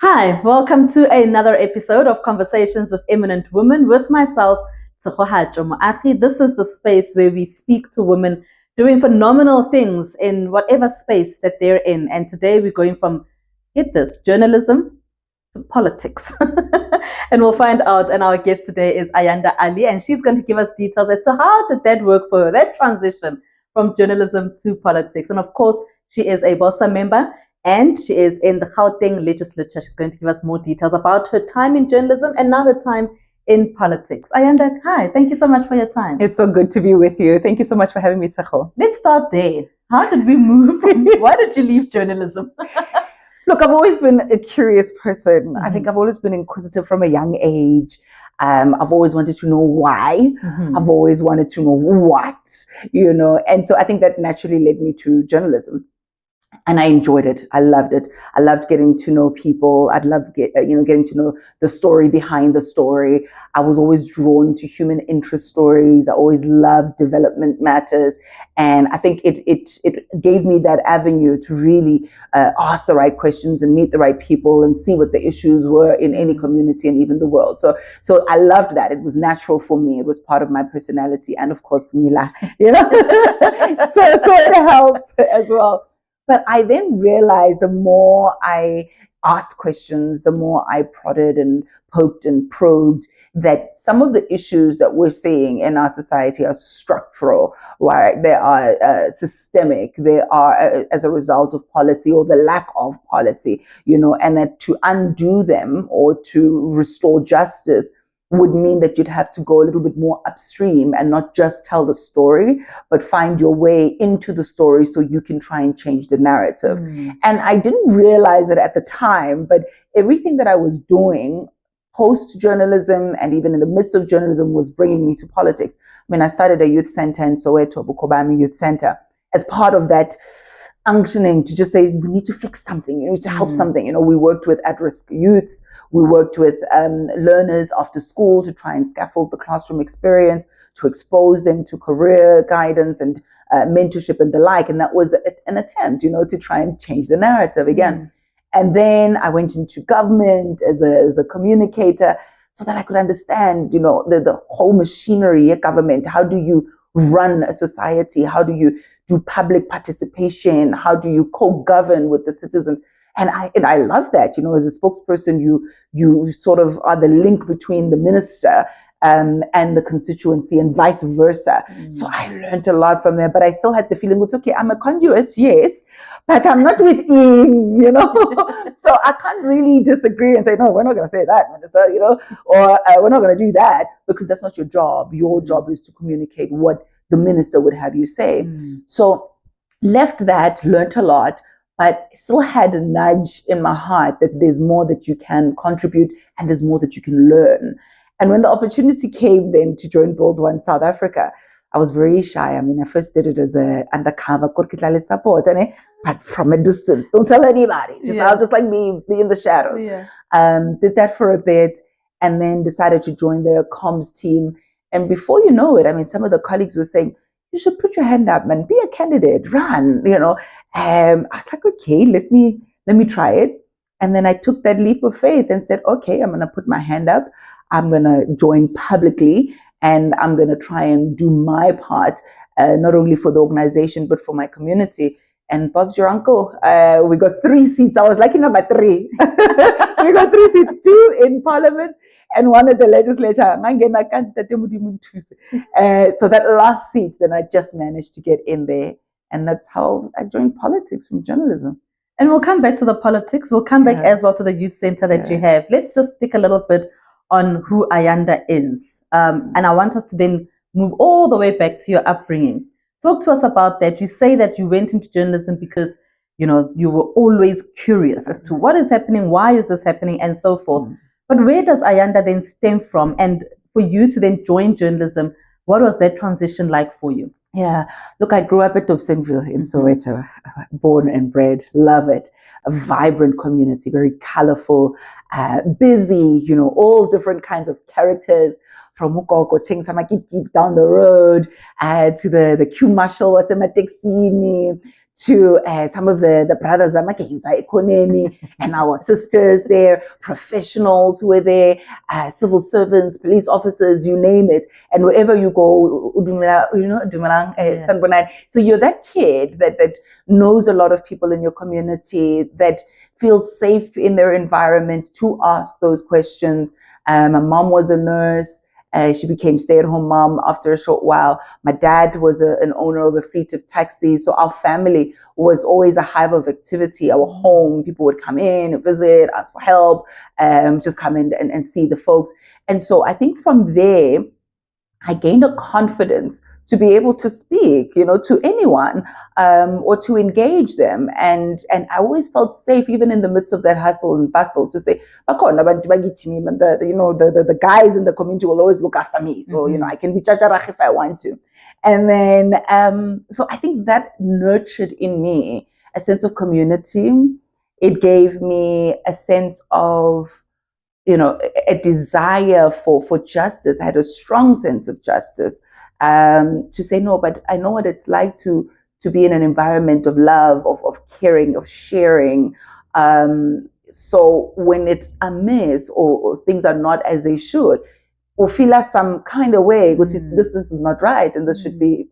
Hi, welcome to another episode of Conversations with Eminent Women with myself, Tshegohaco Moagi. This is the space where we speak to women doing phenomenal things in whatever space that they're in. And today we're going from, get this, journalism to politics. And we'll find out. And our guest today is Ayanda Allie, and she's going to give us details as to how did that work for her, that transition from journalism to politics. And of course, she is a BOSA member, and she is in the Gauteng legislature. She's going to give us more details about her time in journalism and now her time in politics. Ayanda, hi. Thank you so much for your time. It's so good to be with you. Thank you so much for having me, Tshego. Let's start there. How did we move from, why did you leave journalism? Look, I've always been a curious person. I think I've always been inquisitive from a young age. I've always wanted to know why. I've always wanted to know what, and so I think that naturally led me to journalism. And I enjoyed it. I loved it. I loved getting to know people. I'd love getting to know the story behind the story. I was always drawn to human interest stories. I always loved development matters. And I think it gave me that avenue to really ask the right questions and meet the right people and see what the issues were in any community and even the world. So I loved that. It was natural for me. It was part of my personality. And of course, Mila, so it helps as well. But I then realized the more I asked questions, the more I prodded and poked and probed, that some of the issues that we're seeing in our society are structural, right? They are systemic. They are as a result of policy or the lack of policy, and that to undo them or to restore justice would mean that you'd have to go a little bit more upstream and not just tell the story, but find your way into the story so you can try and change the narrative. And I didn't realize it at the time, but everything that I was doing post-journalism and even in the midst of journalism was bringing me to politics. I mean, I started a youth center in Soweto, Bukobami Youth Center, as part of that unctioning to just say, we need to fix something, we need to help something. We worked with at-risk youths. We worked with learners after school to try and scaffold the classroom experience, to expose them to career guidance and mentorship and the like. And that was an attempt, to try and change the narrative again. And then I went into government as a communicator so that I could understand, the whole machinery of government. How do you run a society? How do you do public participation? How do you co-govern with the citizens? And I love that, as a spokesperson, you sort of are the link between the minister and the constituency and vice versa. So I learned a lot from there, but I still had the feeling, it's okay, I'm a conduit, yes, but I'm not within, So I can't really disagree and say, no, we're not going to say that, minister, or we're not going to do that, because that's not your job. Your job is to communicate what the minister would have you say. So left that, learned a lot, but still had a nudge in my heart that there's more that you can contribute and there's more that you can learn. And when the opportunity came then to join Build One South Africa, I was very shy. I mean, I first did it as an undercover support, but from a distance. Don't tell anybody. I'll just like be in the shadows. Did that for a bit and then decided to join the comms team. And before you know it, I mean, some of the colleagues were saying, you should put your hand up, man, be a candidate, run, I was like, okay, let me try it. And then I took that leap of faith and said, okay, I'm going to put my hand up. I'm going to join publicly and I'm going to try and do my part, not only for the organization, but for my community. And Bob's your uncle. We got 3 seats. I was lucky number 3. We got 3 seats, 2 in parliament and 1 at the legislature. So that last seat, then I just managed to get in there. And that's how I joined politics from journalism. And we'll come back to the politics. We'll come back as well to the youth center that you have. Let's just stick a little bit on who Ayanda is. And I want us to then move all the way back to your upbringing. Talk to us about that. You say that you went into journalism because, you were always curious as to what is happening, why is this happening, and so forth. But where does Ayanda then stem from? And for you to then join journalism, what was that transition like for you? Yeah, look, I grew up at Dobsonville in Soweto, born and bred, love it. A vibrant community, very colorful, busy, all different kinds of characters, from ugogo things down the road, to the queue marshal was emateksini, to some of the brothers economy, and our sisters there, professionals who were there, civil servants, police officers, you name it. And wherever you go, Sanbonani. So you're that kid that knows a lot of people in your community, that feels safe in their environment to ask those questions. My mom was a nurse. She became stay-at-home mom after a short while. My dad was an owner of a fleet of taxis. So our family was always a hive of activity. Our home, people would come in, visit, ask for help, just come in and see the folks. And so I think from there, I gained a confidence to be able to speak, to anyone, or to engage them. And I always felt safe, even in the midst of that hustle and bustle, to say, the guys in the community will always look after me. So, I can be chacharach if I want to. And then, so I think that nurtured in me a sense of community. It gave me a sense of, a desire for justice. I had a strong sense of justice, to say, no, but I know what it's like to be in an environment of love, of caring, of sharing. So when it's amiss, or things are not as they should, or feel some kind of way, which is this is not right, and this should be,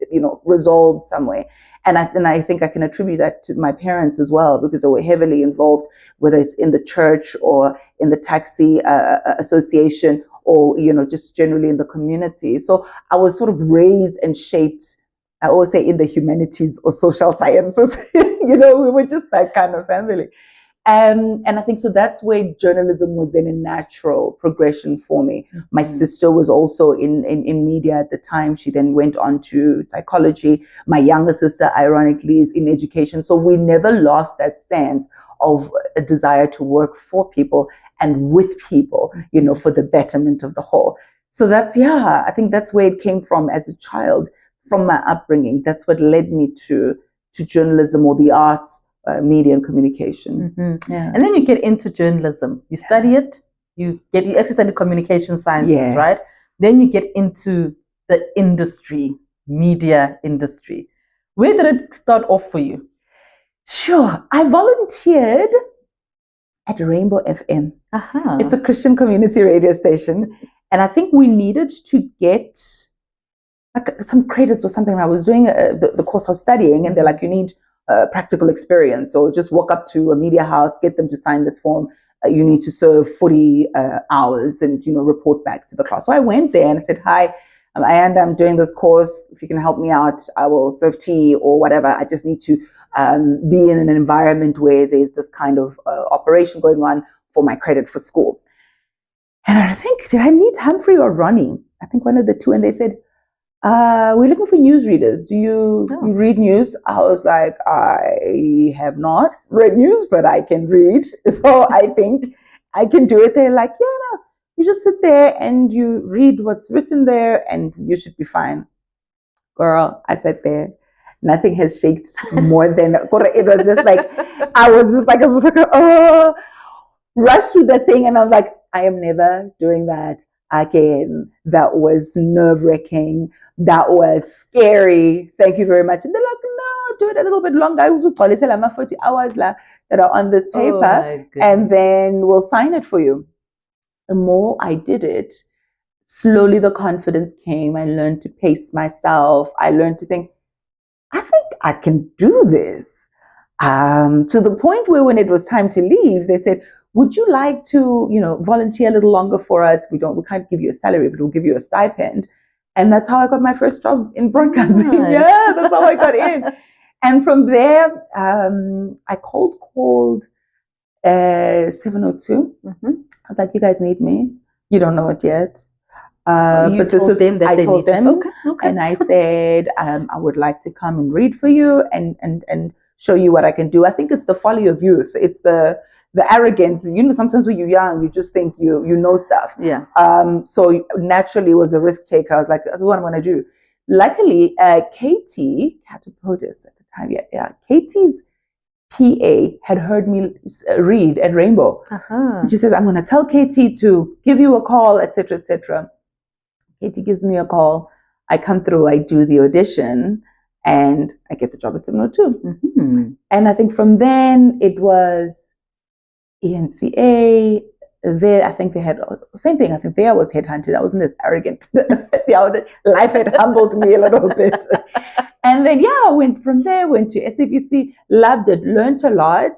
resolved some way. And I think I can attribute that to my parents as well, because they were heavily involved, whether it's in the church or in the taxi association, or, just generally in the community. So I was sort of raised and shaped, I always say, in the humanities or social sciences. We were just that kind of family. And I think so that's where journalism was then a natural progression for me. My sister was also in media at the time. She then went on to psychology. My younger sister, ironically, is in education. So we never lost that sense of a desire to work for people and with people, for the betterment of the whole. So I think that's where it came from as a child, from my upbringing. That's what led me to journalism, or the arts, media and communication. Yeah. And then you get into journalism. You study it. You actually study communication sciences, right? Then you get into the industry, media industry. Where did it start off for you? Sure. I volunteered at Rainbow FM. It's a Christian community radio station. And I think we needed to get some credits or something. I was doing the course I was studying, and they're like, you need practical experience. So just walk up to a media house, get them to sign this form. You need to serve 40 hours and, report back to the class. So I went there and I said, hi, I'm Ayanda, I'm doing this course. If you can help me out, I will serve tea or whatever. I just need to be in an environment where there's this kind of operation going on for my credit for school. And I think, did I meet Humphrey or Ronnie? I think one of the two. And they said, we're looking for newsreaders. Do you read news? I was like, I have not read news, but I can read. So I think I can do it. They're like, you just sit there and you read what's written there and you should be fine. Girl, I sat there. Nothing has shaked more than, it was just like, I was like, rushed through the thing. And I was like, I am never doing that again. That was nerve-wracking. That was scary. Thank you very much. And they're like, no, do it a little bit longer. I will probably say 40 hours that are on this paper, and then we'll sign it for you. The more I did it, slowly the confidence came. I learned to pace myself. I learned to think, I think I can do this. To the point where when it was time to leave, they said, would you like to, volunteer a little longer for us? We can't give you a salary, but we'll give you a stipend. And that's how I got my first job in broadcasting. Nice. Yeah, that's how I got in. And from there, I called 702. I was like, you guys need me? You don't know it yet. But this is them that I told them. Okay. And I said, I would like to come and read for you and show you what I can do. I think it's the folly of youth. It's the arrogance. Sometimes when you're young, you just think you know stuff. Yeah. So naturally, it was a risk taker. I was like, that's what I'm going to do. Luckily, Katie Catapodis at the time, Katie's PA had heard me read at Rainbow. She says, I'm going to tell Katie to give you a call, etc., etc. Katie gives me a call. I come through, I do the audition, and I get the job at 702. Mm-hmm. And I think from then it was ENCA. There, I think they had same thing. I think there I was headhunted. I wasn't as arrogant. Life had humbled me a little bit. And then I went from there. Went to SABC. Loved it. Learned a lot.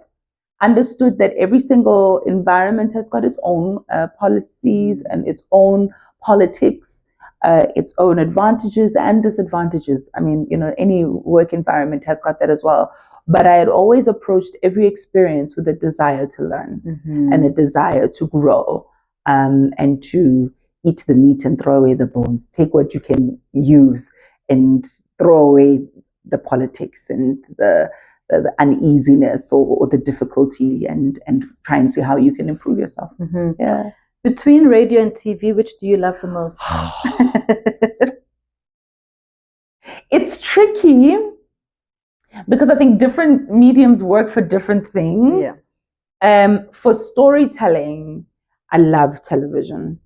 Understood that every single environment has got its own policies and its own politics, its own advantages and disadvantages. I mean, any work environment has got that as well. But I had always approached every experience with a desire to learn and a desire to grow, and to eat the meat and throw away the bones. Take what you can use and throw away the politics and the uneasiness or the difficulty, and try and see how you can improve yourself. Yeah. Between radio and TV, which do you love the most? It's tricky because I think different mediums work for different things. Yeah. For storytelling, I love television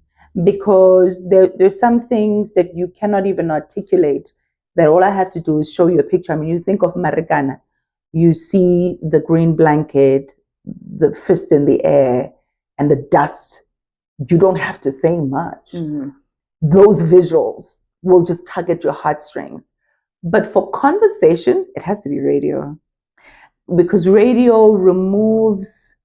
because there's some things that you cannot even articulate, that all I have to do is show you a picture. I mean, you think of Marikana, you see the green blanket, the fist in the air, and the dust. You don't have to say much. Those visuals will just tug at your heartstrings. But for conversation, it has to be radio, because radio removes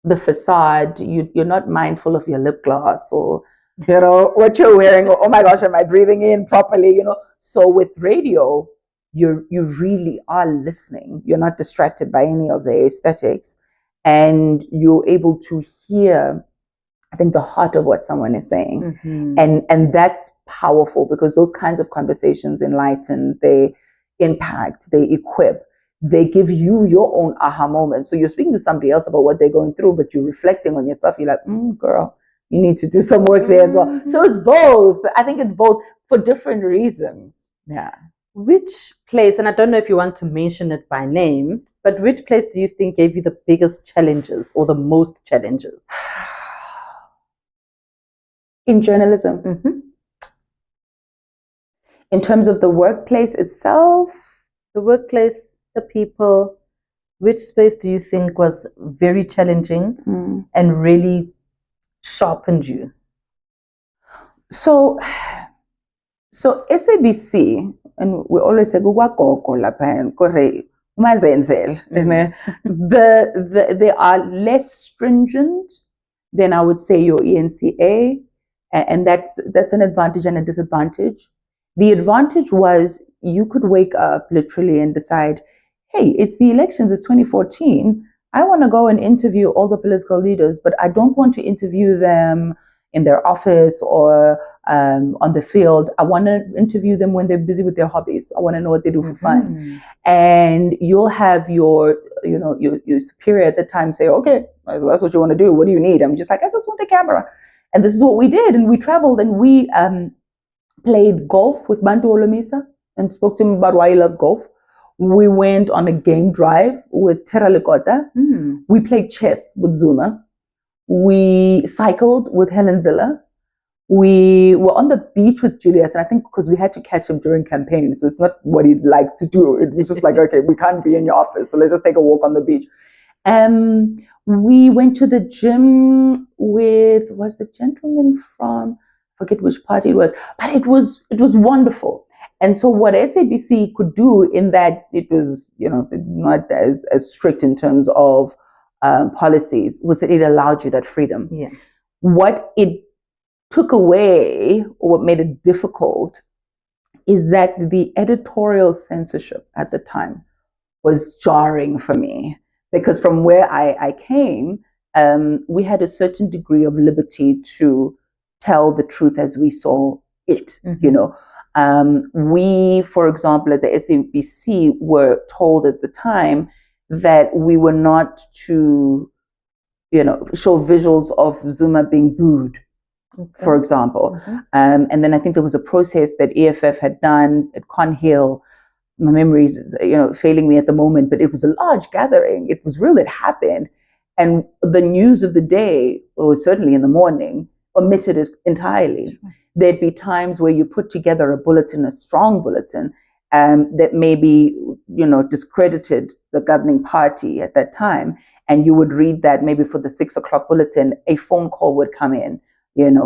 the facade. You're not mindful of your lip gloss or what you're wearing, or oh my gosh, am I breathing in properly? So with radio, you really are listening. You're not distracted by any of the aesthetics, and you're able to hear, I think, the heart of what someone is saying. And that's powerful, because those kinds of conversations enlighten, they impact, they equip, they give you your own aha moment. So you're speaking to somebody else about what they're going through, but you're reflecting on yourself. You're like, girl, you need to do some work there as well. So it's both. I think it's both for different reasons. Yeah. Which place, and I don't know if you want to mention it by name, but which place do you think gave you the biggest challenges or the most challenges? In journalism. In terms of the workplace itself? The workplace, the people, which space do you think was very challenging and really sharpened you? So SABC, and we always say, they are less stringent than, I would say, your ENCA. And that's an advantage and a disadvantage. The advantage was you could wake up literally and decide, hey, it's the elections, it's 2014. I want to go and interview all the political leaders, but I don't want to interview them in their office or on the field. I want to interview them when they're busy with their hobbies. I want to know what they do for fun. And you'll have your superior at the time say, okay, that's what you want to do. What do you need? I'm just like, I just want a camera. And this is what we did. And we traveled and we played golf with Bantu Olomisa and spoke to him about why he loves golf. We went on a game drive with Tera Lekota. We played chess with Zuma. We cycled with Helen Ziller. We were on the beach with Julius, and I think because we had to catch him during campaign, so it's not what he likes to do. It was just like, okay, we can't be in your office, so let's just take a walk on the beach. We went to the gym with, was the gentleman from, I forget which party it was, but it was wonderful. And so what SABC could do, in that it was, not as strict in terms of policies, was that it allowed you that freedom. Yeah. What it took away, or what made it difficult, is that the editorial censorship at the time was jarring for me, because from where I came, we had a certain degree of liberty to tell the truth as we saw it. We, for example, at the SABC were told at the time that we were not to, show visuals of Zuma being booed. Okay. For example. And then I think there was a process that EFF had done at Conhill. My memory is, failing me at the moment, but it was a large gathering. It was real, it happened. And the news of the day, or certainly in the morning, omitted it entirely. there'd be times where you put together a bulletin, a strong bulletin, that maybe, discredited the governing party at that time. And you would read that maybe for the 6 o'clock bulletin, a phone call would come in,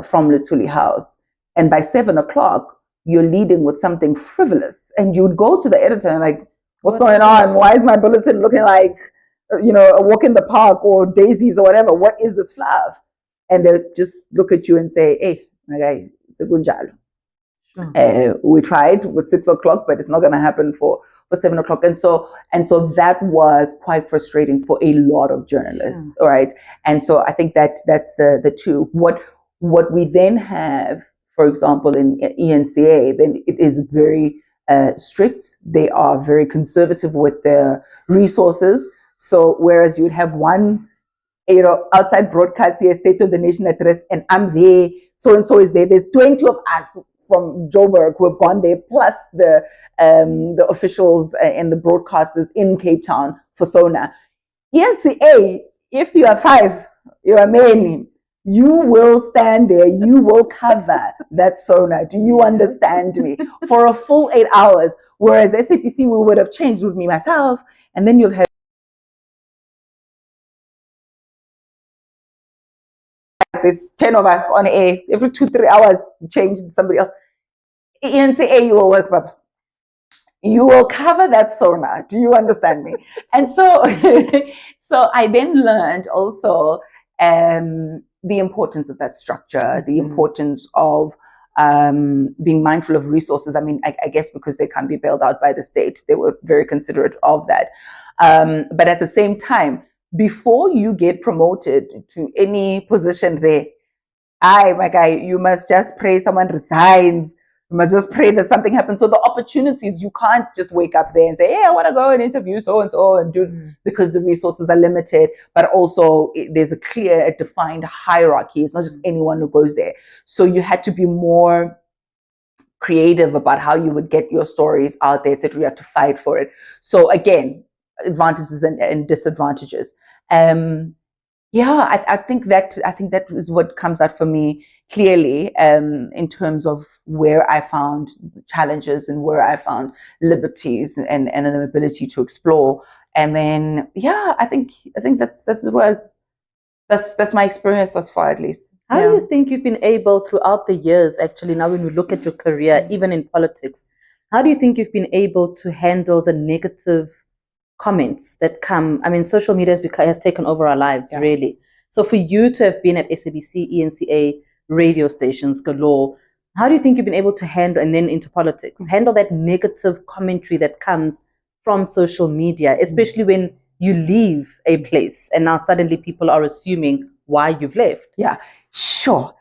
from Lutuli House. And by 7 o'clock, you're leading with something frivolous. And you would go to the editor and like, what's going on? Why is my bulletin looking like, a walk in the park or daisies or whatever? What is this fluff? And they'll just look at you and say, hey, my guy, it's a good job. We tried with 6 o'clock, but it's not going to happen for 7 o'clock. And so that was quite frustrating for a lot of journalists. Right. And so I think that's the two. What we then have, for example, in ENCA, then it is very strict. They are very conservative with their resources. So whereas you'd have one, outside broadcast here, State of the Nation address, and I'm there, so and so is there. There's 20 of us from Joburg who have gone there, plus the officials and the broadcasters in Cape Town for SONA. ENCA, if you are 5, you are many, you will stand there, you will cover that SONA. Do you understand me? For a full 8 hours. Whereas SAPC, we would have changed with me, myself, and then you'll have there's 10 of us on air. Every 2-3 hours, change somebody else. ENCA, you will work, Papa. You will cover that SONA. Do you understand me? And so, so I then learned also the importance of that structure, the importance of being mindful of resources. I mean, I guess because they can't be bailed out by the state, they were very considerate of that. But at the same time, before you get promoted to any position there, my guy, you must just pray someone resigns. You must just pray that something happens. So the opportunities, you can't just wake up there and say, hey, I want to go and interview so-and-so and do, because the resources are limited. But also there's a clear, defined hierarchy. It's not just anyone who goes there. So you had to be more creative about how you would get your stories out there, etc. You have to fight for it. So again, advantages and disadvantages. I think that is what comes out for me clearly, in terms of where I found challenges and where I found liberties and an ability to explore. And then I think that's my experience thus far, at least. How do you think you've been able throughout the years, actually, now when we look at your career, even in politics, how do you think you've been able to handle the negative comments that come? I mean, social media has taken over our lives, really. So for you to have been at SABC, ENCA, radio stations galore, how do you think you've been able to handle, and then into politics, handle that negative commentary that comes from social media, especially when you leave a place and now suddenly people are assuming why you've left? Yeah, sure.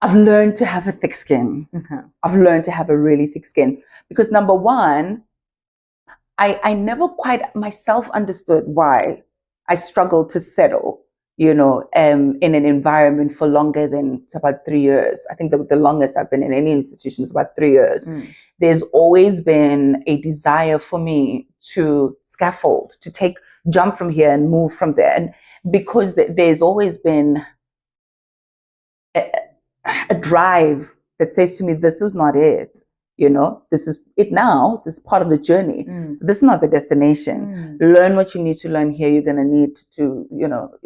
I've learned to have a thick skin. I've learned to have a really thick skin because, number one, I never quite myself understood why I struggled to settle, in an environment for longer than about 3 years. I think the longest I've been in any institution is about 3 years. There's always been a desire for me to scaffold, to jump from here and move from there. And because there's always been a drive that says to me, this is not it. This is it now. This is part of the journey. This is not the destination. Learn what you need to learn here. You're going to need to,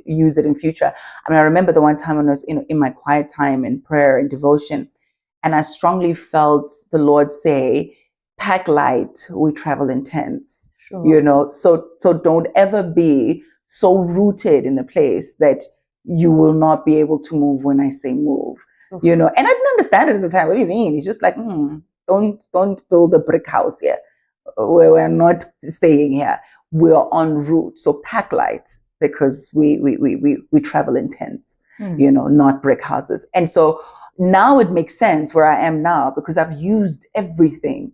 use it in future. I mean, I remember the one time when I was in my quiet time in prayer and devotion, and I strongly felt the Lord say, pack light, we travel intense. Sure. So don't ever be so rooted in a place that you will not be able to move when I say move. And I didn't understand it at the time. What do you mean? It's just like, don't build a brick house here. We're not staying here. We're en route. So pack light, because we travel intense, not brick houses. And so now it makes sense where I am now, because I've used everything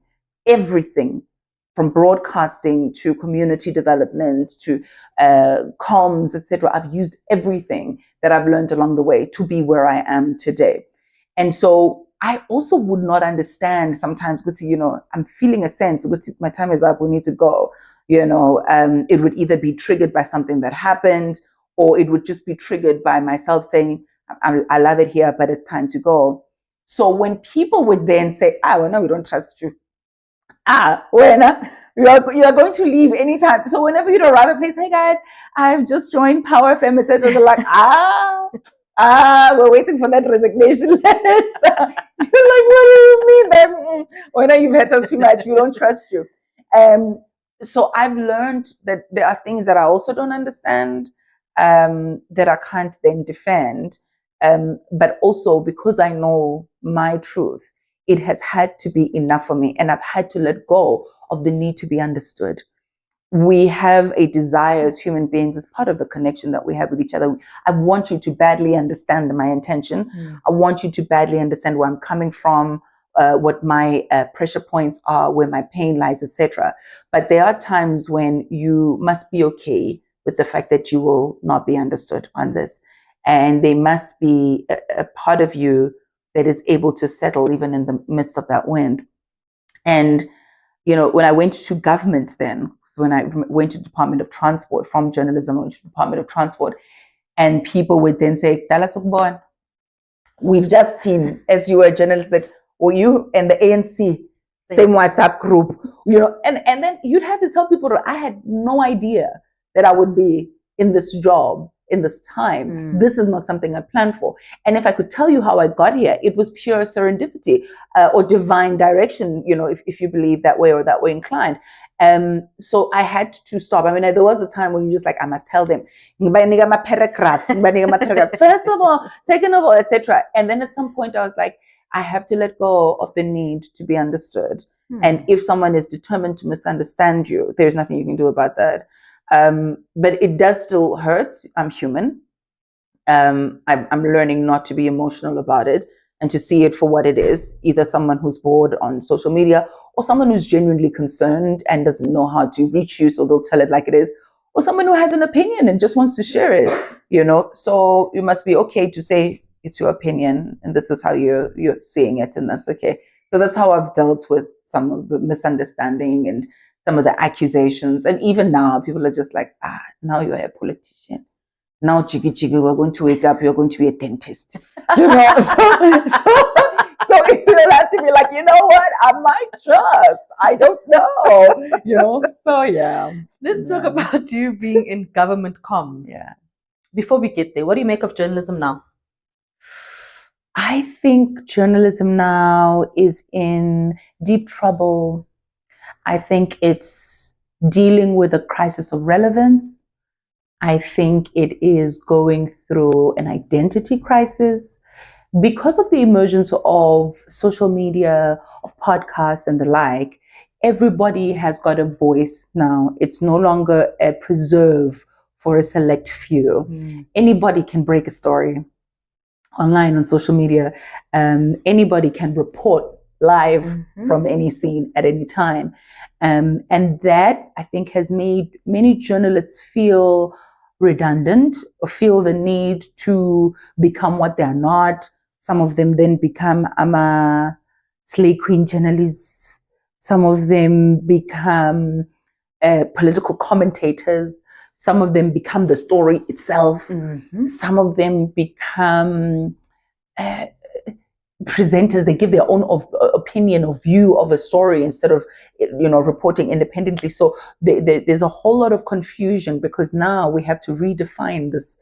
from broadcasting to community development to comms, etc. I've used everything that I've learned along the way to be where I am today. And so I also would not understand sometimes, I'm feeling a sense, my time is up, we need to go. It would either be triggered by something that happened, or it would just be triggered by myself saying, I love it here, but it's time to go. So when people would then say, well, no, we don't trust you. When you are going to leave anytime. So whenever you'd arrive at a place, hey guys, I've just joined Power FM, etc. They're like, we're waiting for that resignation letter. You're like, what do you mean? Then when you've had us too much, we don't trust you. So I've learned that there are things that I also don't understand, that I can't then defend. But also because I know my truth, it has had to be enough for me, and I've had to let go of the need to be understood. We have a desire as human beings, as part of the connection that we have with each other. I want you to badly understand my intention. I want you to badly understand where I'm coming from, what my pressure points are, where my pain lies, etc. But there are times when you must be okay with the fact that you will not be understood on this. And there must be a part of you that is able to settle even in the midst of that wind. And, when I went to government then, so when I went to the Department of Transport, from journalism, I went to the Department of Transport, and people would then say, we've just seen, as you were a journalist, that you and the ANC, same WhatsApp group, and then you'd have to tell people that I had no idea that I would be in this job in this time. This is not something I planned for. And if I could tell you how I got here, it was pure serendipity, or divine direction, if you believe that way or that way inclined. So I had to stop. I mean, there was a time when you just like, I must tell them, first of all, second of all, etc. And then at some point I was like, I have to let go of the need to be understood. And if someone is determined to misunderstand you, there's nothing you can do about that. But it does still hurt. I'm human. I'm learning not to be emotional about it and to see it for what it is, either someone who's bored on social media, or someone who's genuinely concerned and doesn't know how to reach you, so they'll tell it like it is, or someone who has an opinion and just wants to share it, So you must be okay to say it's your opinion and this is how you're seeing it, and that's okay. So that's how I've dealt with some of the misunderstanding and some of the accusations. And even now, people are just like, now you're a politician. Now, Chigi, we're going to wake up, you're going to be a dentist. So you'll have to be like, you know what? I might just. I don't know. So yeah. Let's talk about you being in government comms. Yeah. Before we get there, what do you make of journalism now? I think journalism now is in deep trouble. I think it's dealing with a crisis of relevance. I think it is going through an identity crisis because of the emergence of social media, of podcasts and the like. Everybody has got a voice now. It's no longer a preserve for a select few. Anybody can break a story online, on social media. Anybody can report live from any scene at any time. And that, I think, has made many journalists feel redundant, or feel the need to become what they are not. Some of them then become slay queen journalists. Some of them become political commentators. Some of them become the story itself. Some of them become presenters. They give their own opinion or view of a story instead of reporting independently. So there's a whole lot of confusion, because now we have to redefine this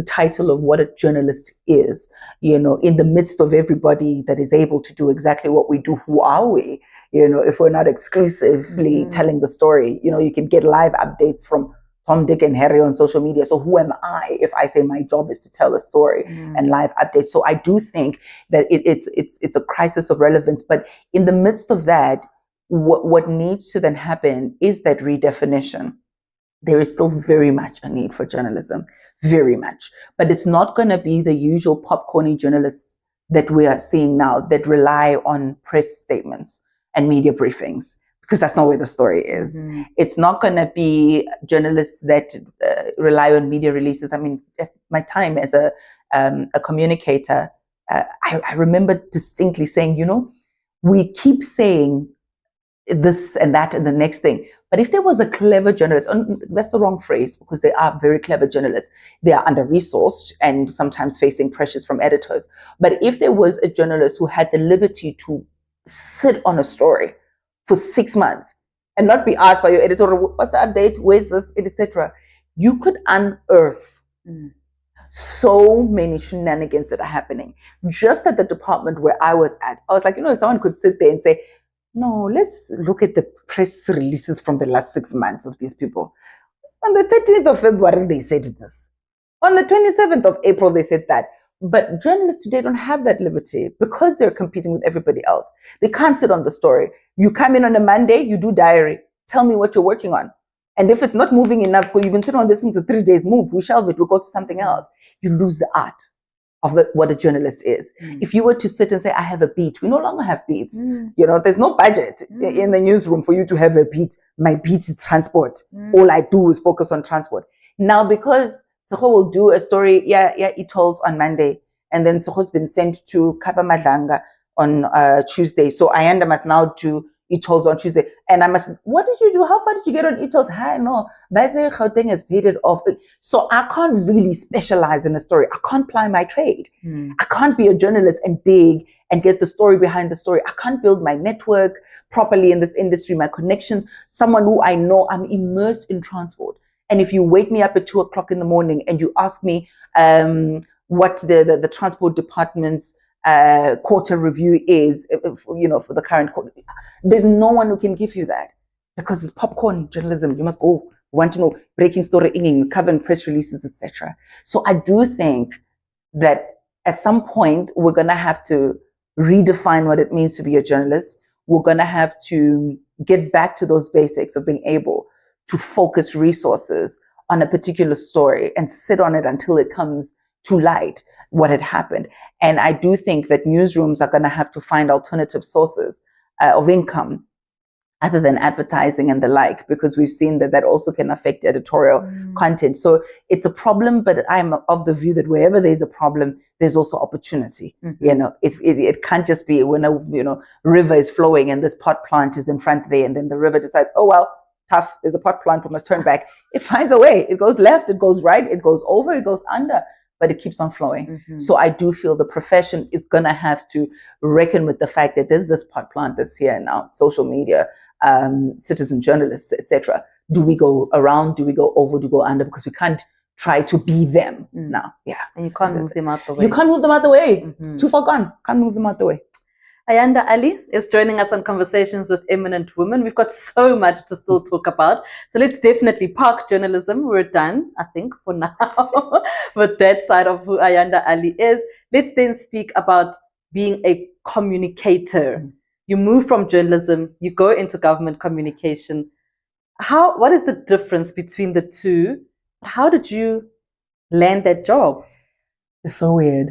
title of what a journalist is, in the midst of everybody that is able to do exactly what we do. Who are we? If we're not exclusively telling the story, you can get live updates from Tom, Dick, and Harry on social media. So who am I if I say my job is to tell a story and live updates? So I do think that it's a crisis of relevance. But in the midst of that, what needs to then happen is that redefinition. There is still very much a need for journalism, very much. But it's not going to be the usual popcorny journalists that we are seeing now that rely on press statements and media briefings, because that's not where the story is. It's not going to be journalists that rely on media releases. I mean, at my time as a communicator, I remember distinctly saying, we keep saying this and that and the next thing, But if there was a clever journalist, and that's the wrong phrase because they are very clever journalists, they are under-resourced and sometimes facing pressures from editors. But if there was a journalist who had the liberty to sit on a story for 6 months and not be asked by your editor, what's the update, where's this, etc., you could unearth so many shenanigans that are happening. Just at the department where I was at, I was like, if someone could sit there and say, no, let's look at the press releases from the last 6 months of these people. On the 13th of February, they said this. On the 27th of April, they said that. But journalists today don't have that liberty because they're competing with everybody else. They can't sit on the story. You come in on a Monday, you do diary. Tell me what you're working on. And if it's not moving enough, because you've been sitting on this thing for 3 days, move. We shelve it. We'll go to something else. You lose the art of what a journalist is. If you were to sit and say, I have a beat, we no longer have beats. There's no budget in the newsroom for you to have a beat. My beat is transport. All I do is focus on transport. Now, because Tshegohaco will do a story, he told on Monday, and then Tshegohaco's been sent to Kapa Madlanga on Tuesday. So Ayanda must now do e-tolls on Tuesday. And I must, what did you do? How far did you get on e-tolls? Hi, no. Baise Gauteng has paid it off. So I can't really specialize in a story. I can't ply my trade. I can't be a journalist and dig and get the story behind the story. I can't build my network properly in this industry, my connections, someone who I know. I'm immersed in transport. And if you wake me up at 2 o'clock in the morning and you ask me what the transport department's quarter review is, for the current quarter, there's no one who can give you that because it's popcorn journalism. You must go, want to know, breaking story, covering press releases, etc. So I do think that at some point we're going to have to redefine what it means to be a journalist. We're going to have to get back to those basics of being able to focus resources on a particular story and sit on it until it comes to light what had happened. And I do think that newsrooms are going to have to find alternative sources of income other than advertising and the like, because we've seen that also can affect editorial content. So it's a problem, but I'm of the view that wherever there's a problem, there's also opportunity. It can't just be when a river is flowing and this pot plant is in front there, and then the river decides, oh well, tough, there's a pot plant, we must turn back. It finds a way. It goes left, it goes right, it goes over, it goes under, but it keeps on flowing. So I do feel the profession is going to have to reckon with the fact that there's this pot plant that's here now, social media, citizen journalists, etc. Do we go around? Do we go over? Do we go under? Because we can't try to be them now. Yeah. And you can't move them out the way. You can't move them out the way. Too far gone. Can't move them out the way. Ayanda Allie is joining us on Conversations with Eminent Women. We've got so much to still talk about. So let's definitely park journalism. We're done, I think, for now, with that side of who Ayanda Allie is. Let's then speak about being a communicator. You move from journalism, you go into government communication. What is the difference between the two? How did you land that job? It's so weird.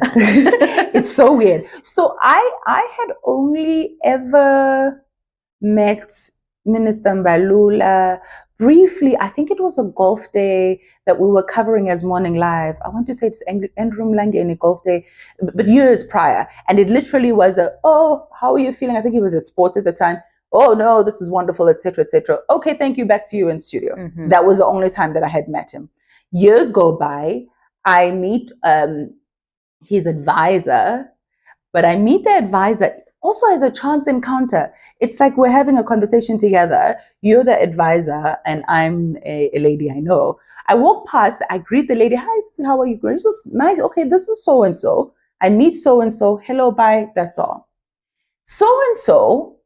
It's so weird. So I had only ever met Minister Mbalula briefly. I think it was a golf day that we were covering as Morning Live. I want to say it's Andrew Mlangeni golf day, but years prior. And it literally was oh, how are you feeling? I think it was a sports at the time. Oh no, this is wonderful, etc., etc. Okay, thank you. Back to you in studio. That was the only time that I had met him. Years go by. I meet his advisor, but I meet the advisor also as a chance encounter. It's like we're having a conversation together. You're the advisor, and I'm a lady I know. I walk past, I greet the lady. Hi, how are you? Great. So nice. Okay, this is so and so. I meet so and so. Hello, bye. That's all. So and so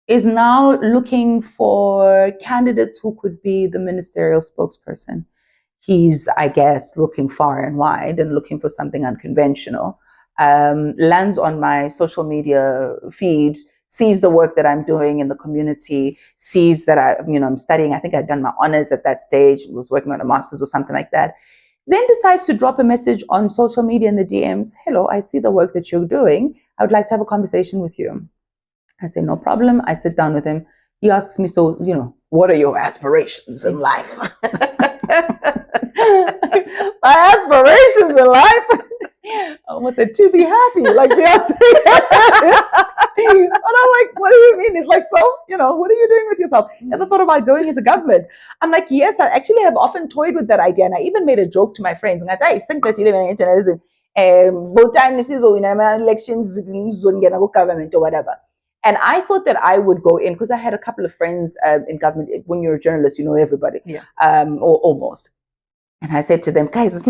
is now looking for candidates who could be the ministerial spokesperson. He's, I guess, looking far and wide and looking for something unconventional. Lands on my social media feed, sees the work that I'm doing in the community, sees that I'm studying. I think I'd done my honors at that stage, was working on a master's or something like that. Then decides to drop a message on social media in the DMs. Hello, I see the work that you're doing. I would like to have a conversation with you. I say, no problem. I sit down with him. He asks me, so, what are your aspirations in life? My aspirations in life? almost said, to be happy, like Beyonce. And I'm like, what do you mean? It's like, well, what are you doing with yourself? Ever thought about going into government? I'm like, yes, I actually have often toyed with that idea. And I even made a joke to my friends. And I think that elections, government or whatever. And I thought that I would go in because I had a couple of friends in government. When you're a journalist, you know everybody, or almost. And I said to them, guys, and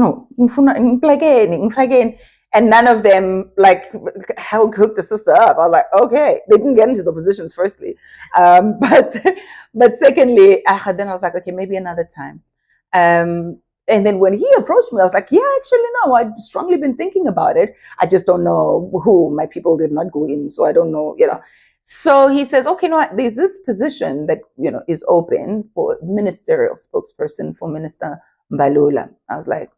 none of them hooked the sister up. I was like, okay, they didn't get into the positions firstly, but secondly, then I was like, okay, maybe another time. And then when he approached me, I was like, yeah, actually, no, I've strongly been thinking about it. I just don't know who. My people did not go in, so I don't know, So he says, okay, no, there's this position that, is open for ministerial spokesperson for Minister Mbalula. I was like,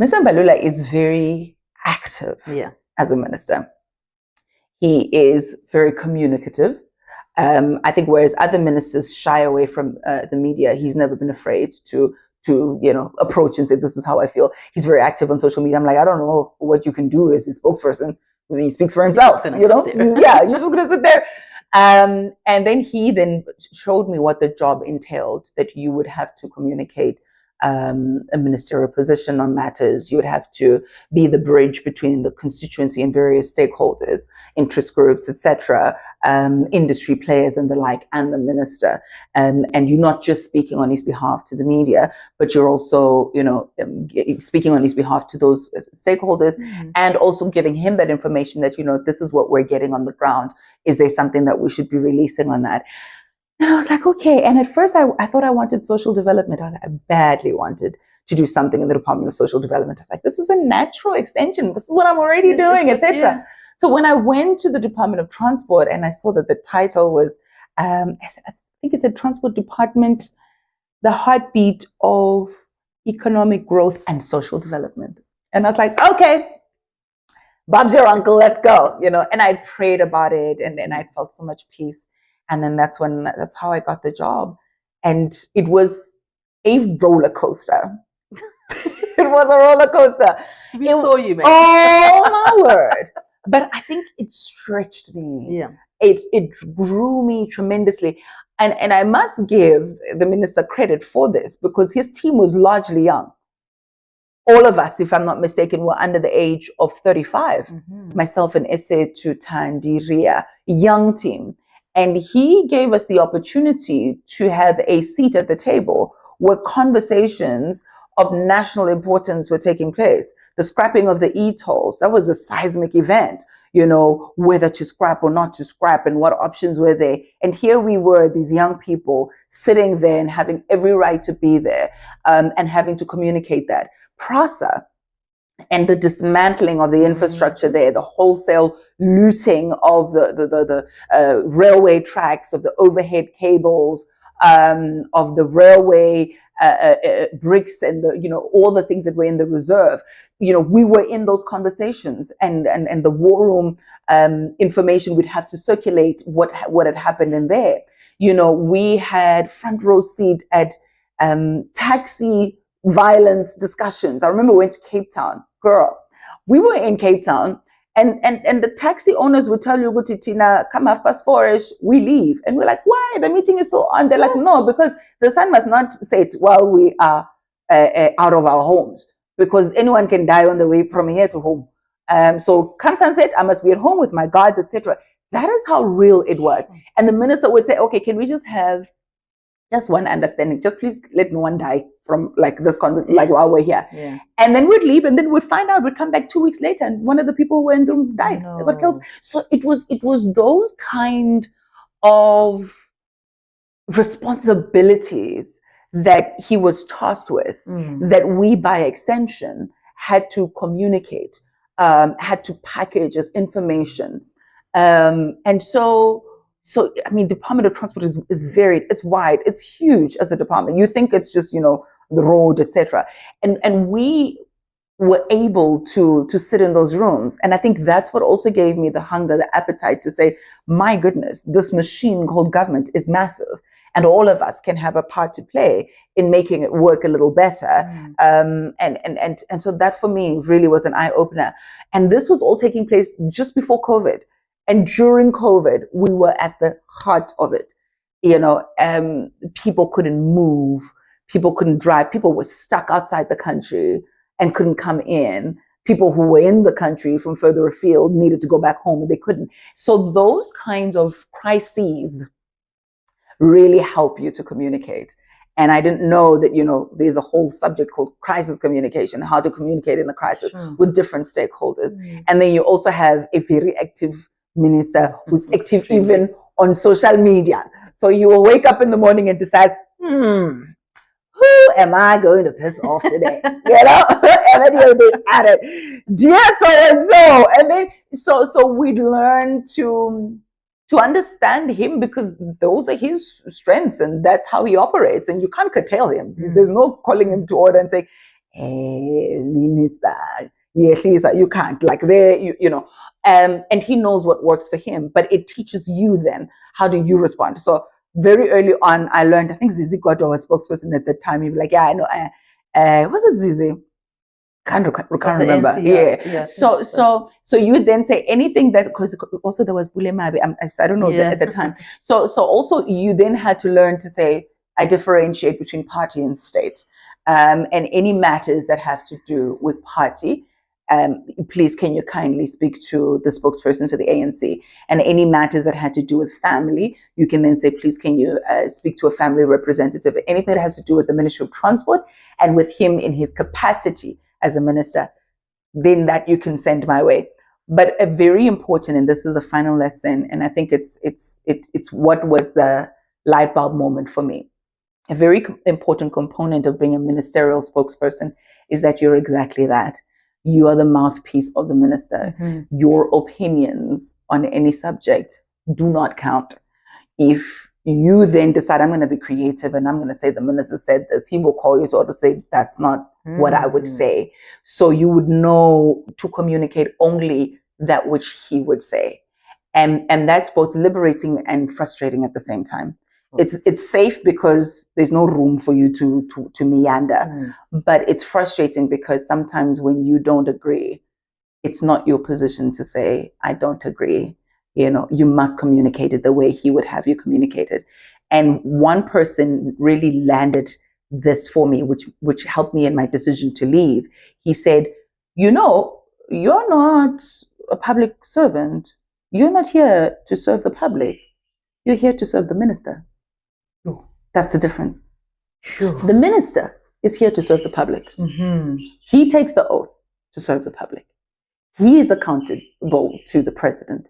Mr. Mbalula is very active as a minister. He is very communicative. I think whereas other ministers shy away from the media, he's never been afraid to approach and say, this is how I feel. He's very active on social media. I'm like, I don't know what you can do as a spokesperson. He speaks for himself, Yeah, you're just going to sit there. And then he showed me what the job entailed, that you would have to communicate a ministerial position on matters. You would have to be the bridge between the constituency and various stakeholders, interest groups, etc., industry players and the like, and the minister. And you're not just speaking on his behalf to the media, but you're also, speaking on his behalf to those stakeholders, and also giving him that information that, this is what we're getting on the ground. Is there something that we should be releasing on that? And I was like, okay. And at first I thought I wanted social development. I badly wanted to do something in the Department of Social Development. I was like, this is a natural extension. This is what I'm already doing, etc. So when I went to the Department of Transport and I saw that the title was, I think it said Transport Department, the heartbeat of economic growth and social development. And I was like, okay, Bob's your uncle, let's go, And I prayed about it, and then I felt so much peace. And then that's how I got the job. And it was a roller coaster. It was a roller coaster. We saw you, man. Oh, my word. But I think it stretched me. Yeah. It grew me tremendously. And I must give the minister credit for this, because his team was largely young. All of us, if I'm not mistaken, were under the age of 35. Myself and Ese Tandiria, young team. And he gave us the opportunity to have a seat at the table where conversations of national importance were taking place. The scrapping of the e-tolls, that was a seismic event, whether to scrap or not to scrap and what options were there. And here we were, these young people sitting there and having every right to be there, and having to communicate that. PRASA and the dismantling of the infrastructure there, the wholesale looting of the railway tracks, of the overhead cables, of the railway bricks, and all the things that were in the reserve. We were in those conversations, and the war room information would have to circulate what had happened in there. We had front row seat at taxi violence discussions. I remember we went to Cape Town. Girl, we were in Cape Town, and the taxi owners would tell you, Tina, come 4:30, we leave. And we're like, why? The meeting is still on. They're like, no, because the sun must not set while we are out of our homes, because anyone can die on the way from here to home. So come sunset, I must be at home with my guards, etc. That is how real it was. And the minister would say, okay, can we just have just one understanding? Just please let no one die from this conversation, while we're here. Yeah. And then we'd leave, and then we'd find out, we'd come back 2 weeks later, and one of the people who were in the room died. They got killed. So it was those kind of responsibilities that he was tasked with, that we, by extension, had to communicate, had to package as information. And so, I mean, Department of Transport is varied, it's wide, it's huge as a department. You think it's just, the road, etc. And we were able to sit in those rooms. And I think that's what also gave me the hunger, the appetite to say, my goodness, this machine called government is massive. and all of us can have a part to play in making it work a little better. And so that for me really was an eye-opener. And this was all taking place just before COVID. And during COVID, we were at the heart of it. People couldn't move, people couldn't drive, people were stuck outside the country and couldn't come in. People who were in the country from further afield needed to go back home and they couldn't. So those kinds of crises really help you to communicate. And I didn't know that, there's a whole subject called crisis communication, how to communicate in a crisis with different stakeholders. And then you also have a very active minister who's active even on social media. So you will wake up in the morning and decide, who am I going to piss off today? And then you'll be at it, dear so-and-so. And then, so we'd learn to understand him because those are his strengths and that's how he operates. And you can't curtail him. There's no calling him to order and saying, hey, minister, you can't. Like and he knows what works for him, but it teaches you then, how do you respond? So very early on, I learned, I think Zizi Godwa was spokesperson at the time. He'd be like, yeah, I know. Was it Zizi? Can't remember. NCR. Yeah. So you would then say anything that, because also there was Bulemabi, I don't know at the time. So also you then had to learn to say, I differentiate between party and state. And any matters that have to do with party, please can you kindly speak to the spokesperson for the ANC. And any matters that had to do with family, you can then say, please can you speak to a family representative. Anything that has to do with the Ministry of Transport and with him in his capacity as a minister, then that you can send my way. But a very important, and this is a final lesson, and I think it's what was the light bulb moment for me. A very important component of being a ministerial spokesperson is that you're exactly that. You are the mouthpiece of the minister. Your opinions on any subject do not count. If you then decide, I'm going to be creative and I'm going to say the minister said this, he will call you to order, say, that's not what I would say. So you would know to communicate only that which he would say. And that's both liberating and frustrating at the same time. It's safe because there's no room for you to meander, but it's frustrating because sometimes when you don't agree, it's not your position to say, I don't agree. You must communicate it the way he would have you communicate it. And one person really landed this for me, which helped me in my decision to leave. He said, you're not a public servant. You're not here to serve the public. You're here to serve the minister. That's the difference. Sure. The minister is here to serve the public. He takes the oath to serve the public. He is accountable to the president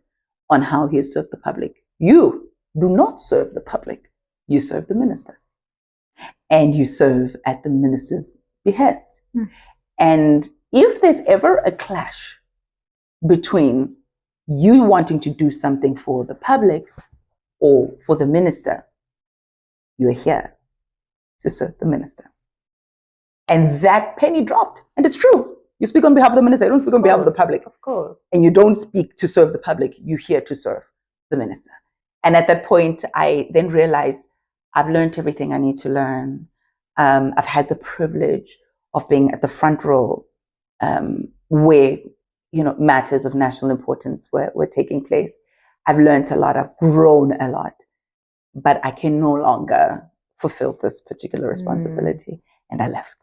on how he has served the public. You do not serve the public. You serve the minister. And you serve at the minister's behest. And if there's ever a clash between you wanting to do something for the public or for the minister, you're here to serve the minister. And that penny dropped. And it's true. You speak on behalf of the minister. You don't speak on behalf of the public. Of course. And you don't speak to serve the public. You're here to serve the minister. And at that point, I then realized I've learned everything I need to learn. I've had the privilege of being at the front row where, matters of national importance were taking place. I've learned a lot. I've grown a lot. But I can no longer fulfill this particular responsibility. And I left.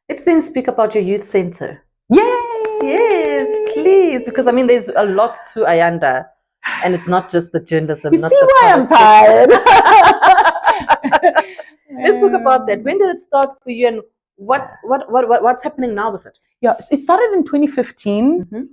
Let's then speak about your youth center. Yay! Yes, please. Because there's a lot to Ayanda. And it's not just the journalism. You not see the why I'm tired? Let's talk about that. When did it start for you and what's happening now with it? Yeah, it started in 2015.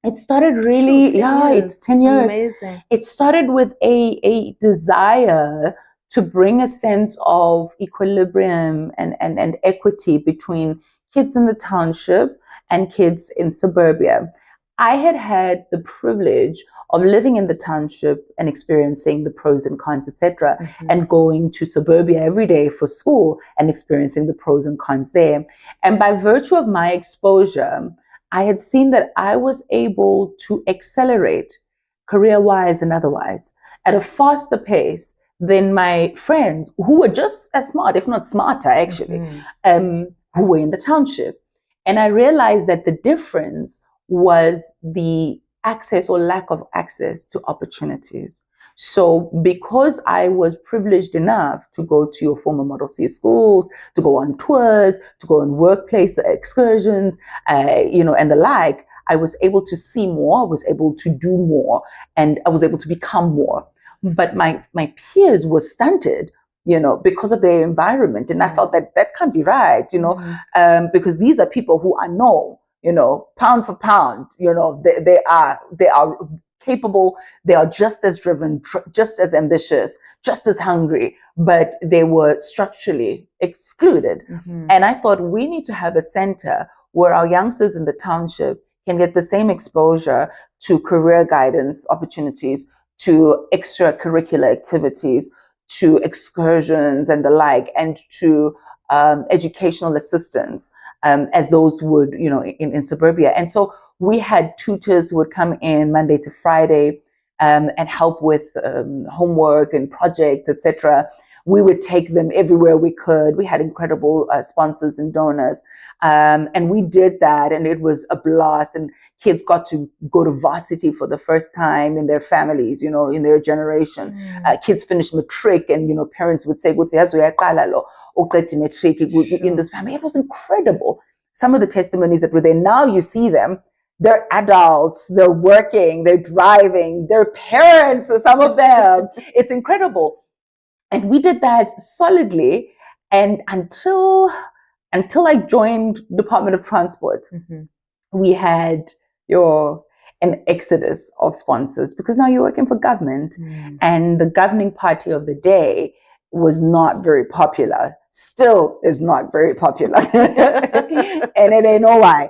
It started really, it's 10 years. Amazing. It started with a desire to bring a sense of equilibrium and equity between kids in the township and kids in suburbia. I had the privilege of living in the township and experiencing the pros and cons, etc., and going to suburbia every day for school and experiencing the pros and cons there. And by virtue of my exposure, I had seen that I was able to accelerate career-wise and otherwise at a faster pace than my friends who were just as smart, if not smarter, actually, who were in the township. And I realized that the difference was the access or lack of access to opportunities. So because I was privileged enough to go to your former Model C schools, to go on tours, to go on workplace excursions, and the like, I was able to see more, I was able to do more, and I was able to become more. But my peers were stunted, because of their environment. And I felt that can't be right, because these are people who I know, pound for pound, they are capable, they are just as driven, just as ambitious, just as hungry, but they were structurally excluded. And I thought we need to have a center where our youngsters in the township can get the same exposure to career guidance opportunities, to extracurricular activities, to excursions and the like, and to educational assistance as those would, in suburbia. And so we had tutors who would come in Monday to Friday and help with homework and projects, etc. We would take them everywhere we could. We had incredible sponsors and donors. And we did that, and it was a blast. And kids got to go to varsity for the first time in their families, in their generation. Kids finished matric, and, parents would say, in this family. It was incredible. Some of the testimonies that were there, now you see them, they're adults, they're working, they're driving, they're parents, some of them. It's incredible. And we did that solidly, and until I joined Department of Transport, we had an exodus of sponsors, because now you're working for government, and the governing party of the day was not very popular. Still is not very popular, and it ain't know why.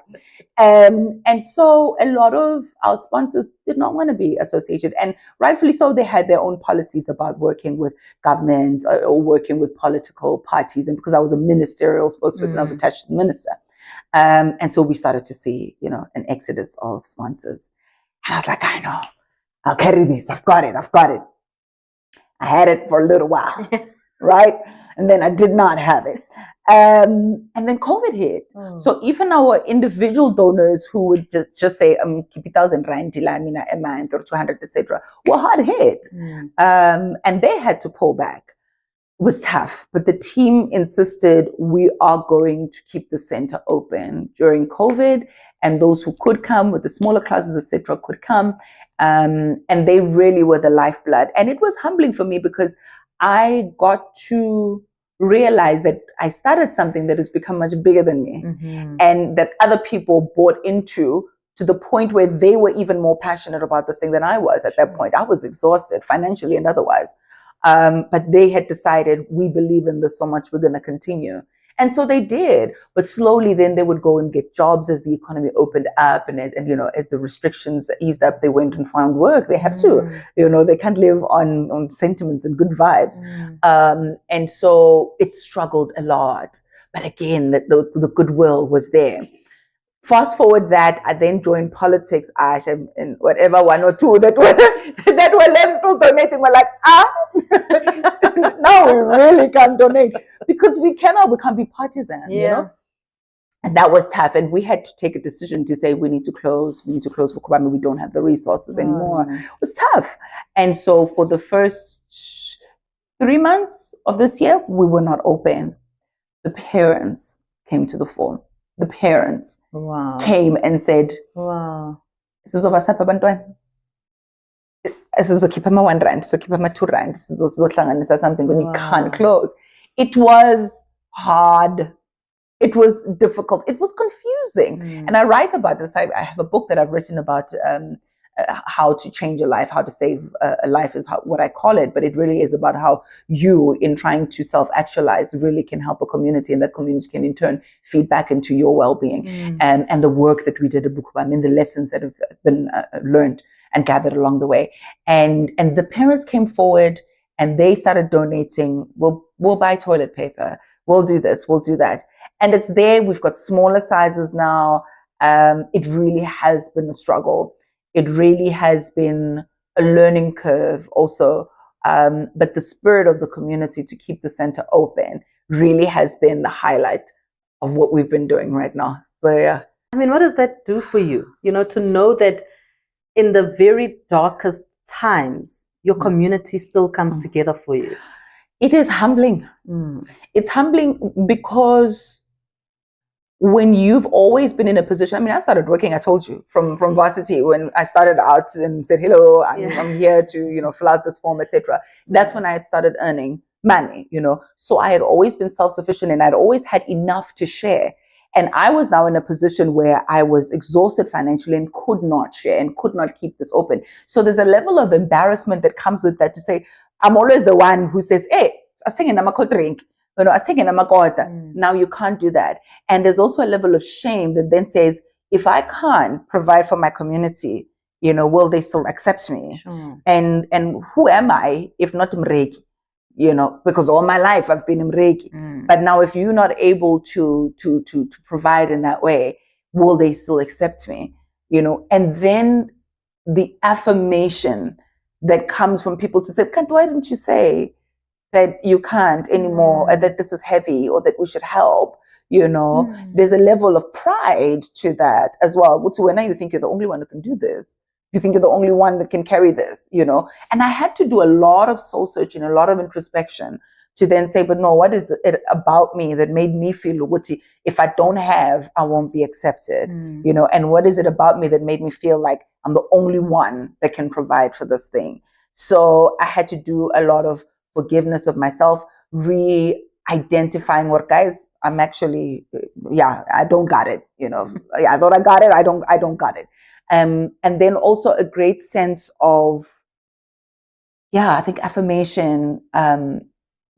And so a lot of our sponsors did not want to be associated, and rightfully so. They had their own policies about working with government or working with political parties. And because I was a ministerial spokesperson, I was attached to the minister. And so we started to see, an exodus of sponsors. And I was like, I know, I'll carry this. I've got it. I had it for a little while, right? And then I did not have it. And then COVID hit. So even our individual donors who would just say, keep 1,000 rand a month or 200, etc., were hard hit. And they had to pull back. It was tough, but the team insisted we are going to keep the center open during COVID, and those who could come with the smaller classes, etc., could come. And they really were the lifeblood. And it was humbling for me, because I got to realize that I started something that has become much bigger than me, and that other people bought into, to the point where they were even more passionate about this thing than I was at that point. I was exhausted financially and otherwise. But they had decided, we believe in this so much, we're going to continue. And so they did. But slowly then they would go and get jobs as the economy opened up, and as the restrictions eased up, they went and found work. They have to, they can't live on sentiments and good vibes. And so it struggled a lot. But again, the goodwill was there. Fast forward that, I then joined politics, and whatever, one or two that were left still donating, were like, now we really can't donate, because we can't be partisan, And that was tough. And we had to take a decision to say, we need to close for Kubami. We don't have the resources anymore. It was tough. And so for the first 3 months of this year, we were not open. The parents came to the fore. The parents came and said, "Sizobasapha abantwana. Sizokhipha ama 1 rand, sizokhipha ama 2 rand, sizohlanganisa something when you can't close." It was hard. It was difficult. It was confusing. And I write about this. I have a book that I've written about how to change a life, how to save a life is what I call it. But it really is about how you, in trying to self-actualize, really can help a community, and that community can in turn feed back into your well-being. And the work that we did at Bukubami, and the lessons that have been learned and gathered along the way. And the parents came forward, and they started donating. We'll buy toilet paper. We'll do this. We'll do that. And it's there. We've got smaller sizes now. It really has been a struggle. It really has been a learning curve also, But the spirit of the community to keep the center open really has been the highlight of what we've been doing right now. So yeah. I mean, what does that do for you? To know that in the very darkest times, your community still comes together for you. It is humbling. It's humbling because when you've always been in a position, I mean, I started working, I told you, from varsity when I started out and said, hello, I'm here to, fill out this form, etc. That's when I had started earning money, So I had always been self-sufficient and I'd always had enough to share. And I was now in a position where I was exhausted financially and could not share and could not keep this open. So there's a level of embarrassment that comes with that, to say, I'm always the one who says, hey, I was thinking I'm a drink. I was thinking I'm a quarter. Now you can't do that. And there's also a level of shame that then says, if I can't provide for my community, will they still accept me? Sure. And who am I if not Mreki? Because all my life I've been Mreki. But now if you're not able to provide in that way, will they still accept me? And then the affirmation that comes from people to say, why didn't you say that you can't anymore, or that this is heavy, or that we should help? There's a level of pride to that as well. When you think you're the only one who can do this, you think you're the only one that can carry this, And I had to do a lot of soul searching, a lot of introspection to then say, but no, what is it about me that made me feel if I don't have, I won't be accepted, And what is it about me that made me feel like I'm the only one that can provide for this thing? So I had to do a lot of forgiveness of myself, re-identifying what, guys, I'm actually, I don't got it, I thought I got it, I don't got it. And then also a great sense of, I think affirmation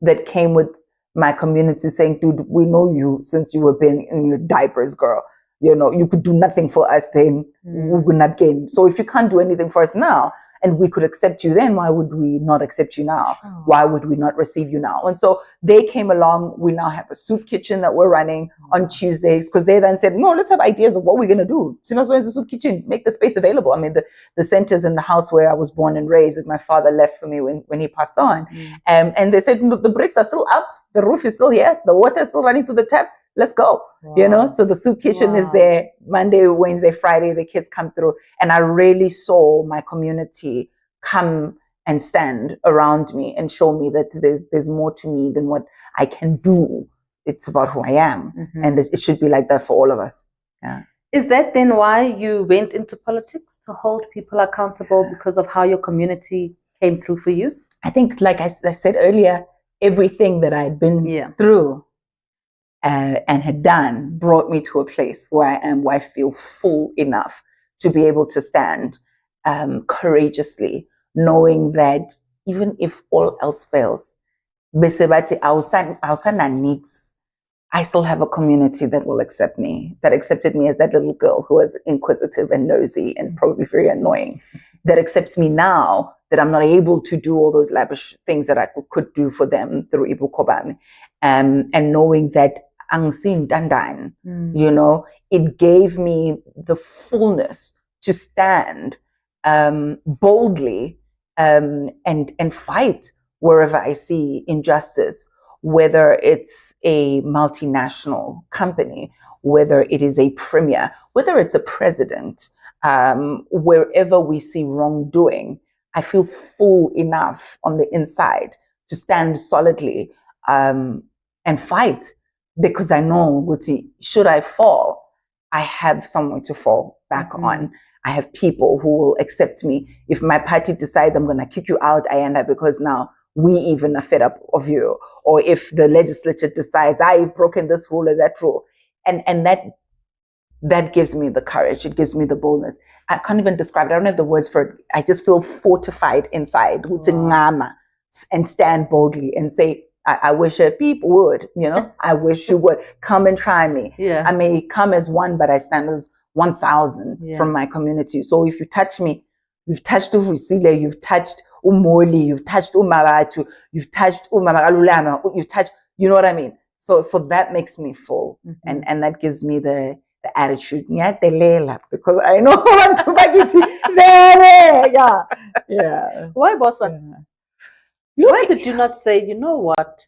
that came with my community saying, dude, we know you since you were been in your diapers, girl. You could do nothing for us then, we would not gain. So if you can't do anything for us now, and we could accept you then, why would we not accept you now? Why would we not receive you now? And so they came along. We now have a soup kitchen that we're running on Tuesdays, because they then said, no, let's have ideas of what we're going to do. So in the soup kitchen, make the space available. I mean, the center's in the house where I was born and raised, that my father left for me when he passed on. And they said, look, the bricks are still up. The roof is still here. The water is still running through the tap. Let's go. So the soup kitchen is there Monday, Wednesday, Friday. The kids come through, and I really saw my community come and stand around me and show me that there's more to me than what I can do. It's about who I am, and it should be like that for all of us. Yeah. Is that then why you went into politics, to hold people accountable because of how your community came through for you? I think, like I said earlier, everything that I'd been through and had done brought me to a place where I am, where I feel full enough to be able to stand courageously, knowing that even if all else fails, I still have a community that will accept me, that accepted me as that little girl who was inquisitive and nosy and probably very annoying, that accepts me now that I'm not able to do all those lavish things that I could do for them through Ibu Koban. And knowing that Angsin Dandan, it gave me the fullness to stand boldly and fight wherever I see injustice, whether it's a multinational company, whether it is a premier, whether it's a president, wherever we see wrongdoing. I feel full enough on the inside to stand solidly and fight, because I know, should I fall, I have someone to fall back on. I have people who will accept me. If my party decides I'm going to kick you out, Ayanda, because now we even are fed up of you. Or if the legislature decides, I've broken this rule or that rule. And that gives me the courage. It gives me the boldness. I can't even describe it. I don't have the words for it. I just feel fortified inside. Wow. And stand boldly and say, I wish people would, I wish you would come and try me. Yeah. I may come as one, but I stand as 1,000 from my community. So if you touch me, you've touched Ufusile, you've touched Umoli, you've touched Umaratu, you've touched Umagalulama, you've touched, you know what I mean? So that makes me full. And that gives me the attitude. Because I know what to yeah. Why Bossa? Why did you not say, you know what?